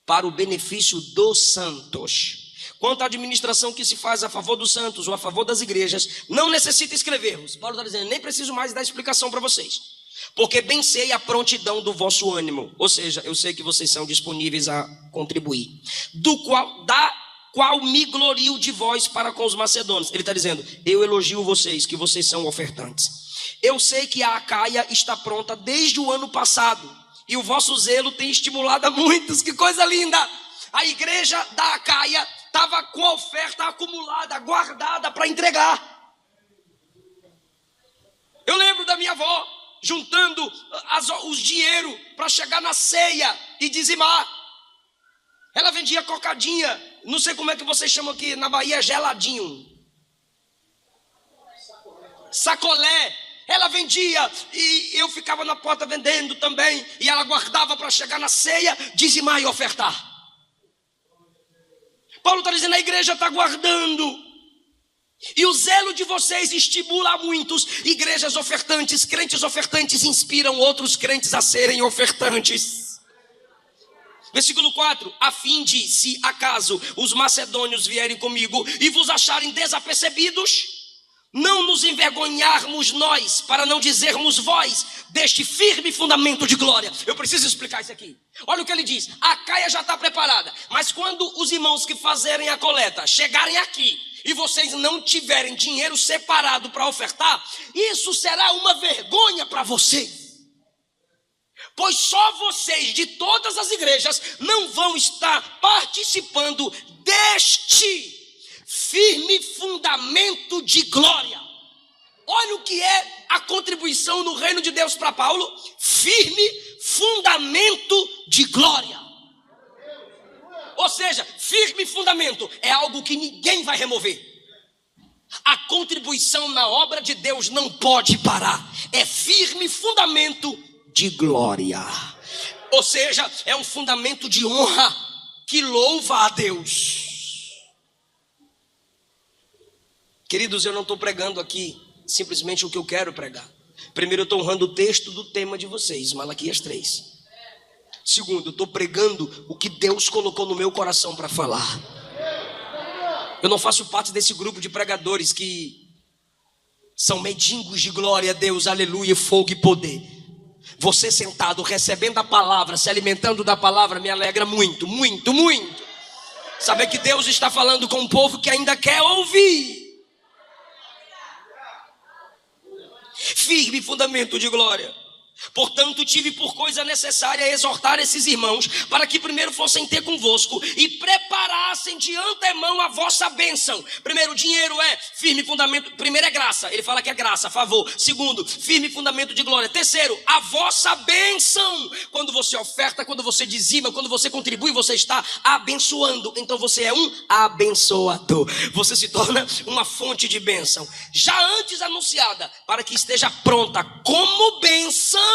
para o benefício dos santos. Quanto à administração que se faz a favor dos santos ou a favor das igrejas, não necessita escrevermos. Paulo está dizendo: nem preciso mais dar explicação para vocês, porque bem sei a prontidão do vosso ânimo. Ou seja, eu sei que vocês são disponíveis a contribuir. Da qual me glorio de vós para com os macedônios. Ele está dizendo: eu elogio vocês, que vocês são ofertantes. Eu sei que a Acaia está pronta desde o ano passado, e o vosso zelo tem estimulado a muitos. Que coisa linda! A igreja da Acaia estava com a oferta acumulada, guardada para entregar. Eu lembro da minha avó juntando os dinheiro para chegar na ceia e dizimar. Ela vendia cocadinha, não sei como é que vocês chamam aqui na Bahia, geladinho, sacolé. Ela vendia e eu ficava na porta vendendo também, e ela guardava para chegar na ceia, dizimar e ofertar. Paulo está dizendo: a igreja está guardando. E o zelo de vocês estimula a muitos. Igrejas ofertantes, crentes ofertantes inspiram outros crentes a serem ofertantes. Versículo 4: a fim de, se acaso os macedônios vierem comigo e vos acharem desapercebidos, não nos envergonharmos nós, para não dizermos vós, deste firme fundamento de glória. Eu preciso explicar isso aqui. Olha o que ele diz: a Caia já está preparada, mas quando os irmãos que fazerem a coleta chegarem aqui e vocês não tiverem dinheiro separado para ofertar, isso será uma vergonha para vocês. pois só vocês de todas as igrejas não vão estar participando deste firme fundamento de glória. Olha o que é a contribuição no reino de Deus para Paulo: firme fundamento de glória. Ou seja, firme fundamento é algo que ninguém vai remover. A contribuição na obra de Deus não pode parar. É firme fundamento de glória. Ou seja, é um fundamento de honra que louva a Deus. Queridos, eu não estou pregando aqui simplesmente o que eu quero pregar. Primeiro, eu estou honrando o texto do tema de vocês, Malaquias 3. Segundo, eu estou pregando o que Deus colocou no meu coração para falar. Eu não faço parte desse grupo de pregadores que são mendigos de glória a Deus, aleluia, fogo e poder. Você sentado, recebendo a palavra, se alimentando da palavra, me alegra muito, muito, muito. Saber que Deus está falando com um povo que ainda quer ouvir. Firme fundamento de glória. Portanto, tive por coisa necessária exortar esses irmãos, para que primeiro fossem ter convosco e preparassem de antemão a vossa bênção. Primeiro, o dinheiro é firme fundamento. Primeiro é graça, ele fala que é graça, favor. Segundo, firme fundamento de glória. Terceiro, a vossa bênção. Quando você oferta, quando você dizima, quando você contribui, você está abençoando. Então você é um abençoador. Você se torna uma fonte de bênção, já antes anunciada, para que esteja pronta como bênção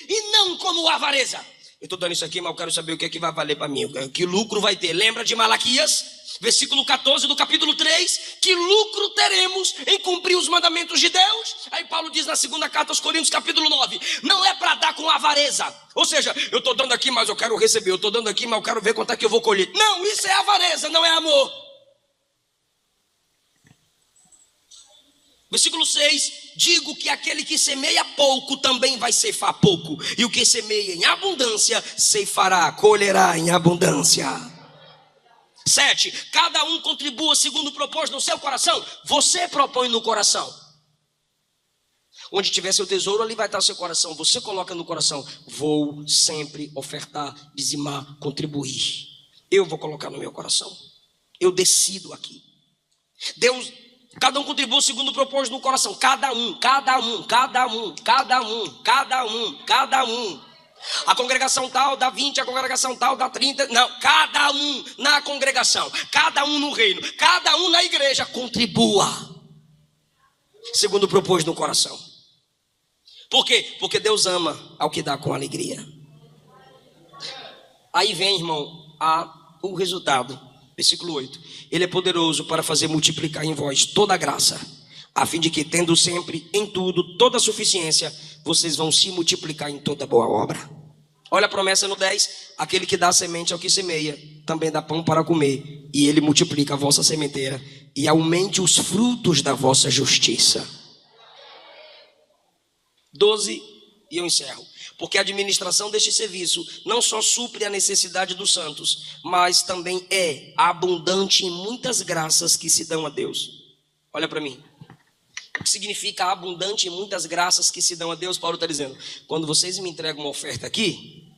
e não como avareza. Eu estou dando isso aqui, mas eu quero saber o que é que vai valer para mim, que lucro vai ter. Lembra de Malaquias, versículo 14 do capítulo 3, que lucro teremos em cumprir os mandamentos de Deus? Aí Paulo diz na segunda carta aos Coríntios, capítulo 9, não é para dar com avareza. Ou seja, eu estou dando aqui, mas eu quero receber. Eu estou dando aqui, mas eu quero ver quanto é que eu vou colher. Não, isso é avareza, não é amor. Versículo 6, digo que aquele que semeia pouco também vai ceifar pouco, e o que semeia em abundância ceifará, colherá em abundância. 7, cada um contribua segundo propôs no seu coração. Você propõe no coração. Onde tiver seu tesouro, ali vai estar o seu coração. Você coloca no coração: vou sempre ofertar, dizimar, contribuir. Eu vou colocar no meu coração. Eu decido aqui. Deus... Cada um contribui segundo propôs no coração. Cada um. A congregação tal dá 20, a congregação tal dá 30. Não, cada um na congregação, cada um no reino, cada um na igreja, contribua segundo propôs no coração. Por quê? Porque Deus ama ao que dá com alegria. Aí vem, irmão, o resultado. Versículo 8, ele é poderoso para fazer multiplicar em vós toda a graça, a fim de que, tendo sempre em tudo toda a suficiência, vocês vão se multiplicar em toda boa obra. Olha a promessa no 10, aquele que dá semente ao que semeia, também dá pão para comer, e ele multiplica a vossa sementeira, e aumente os frutos da vossa justiça. 12, e eu encerro. Porque a administração deste serviço não só supre a necessidade dos santos, mas também é abundante em muitas graças que se dão a Deus. Olha para mim. O que significa abundante em muitas graças que se dão a Deus? Paulo está dizendo: quando vocês me entregam uma oferta aqui,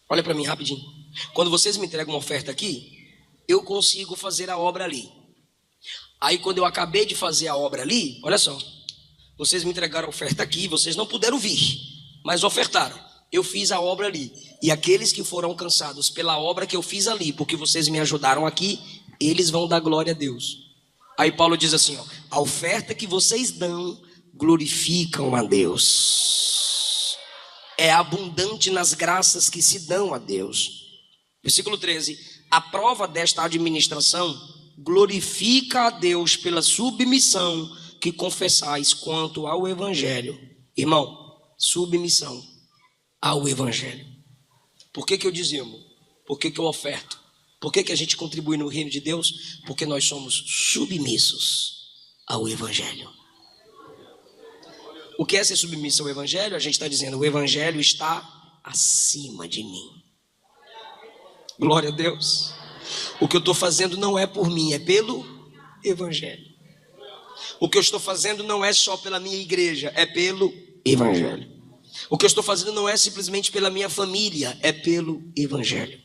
olha para mim rapidinho. Quando vocês me entregam uma oferta aqui, eu consigo fazer a obra ali. Aí quando eu acabei de fazer a obra ali, olha só. Vocês me entregaram a oferta aqui, vocês não puderam vir, mas ofertaram. Eu fiz a obra ali. E aqueles que foram alcançados pela obra que eu fiz ali, porque vocês me ajudaram aqui, eles vão dar glória a Deus. Aí Paulo diz assim, ó, a oferta que vocês dão, glorificam a Deus. É abundante nas graças que se dão a Deus. Versículo 13, a prova desta administração glorifica a Deus pela submissão que confessais quanto ao evangelho. Irmão, submissão ao evangelho. Por que eu dizimo? Por que eu oferto? Por que a gente contribui no reino de Deus? Porque nós somos submissos ao evangelho. O que é ser submisso ao evangelho? A gente está dizendo, o evangelho está acima de mim. Glória a Deus. O que eu estou fazendo não é por mim, é pelo evangelho. O que eu estou fazendo não é só pela minha igreja, é pelo evangelho. O que eu estou fazendo não é simplesmente pela minha família, é pelo Evangelho.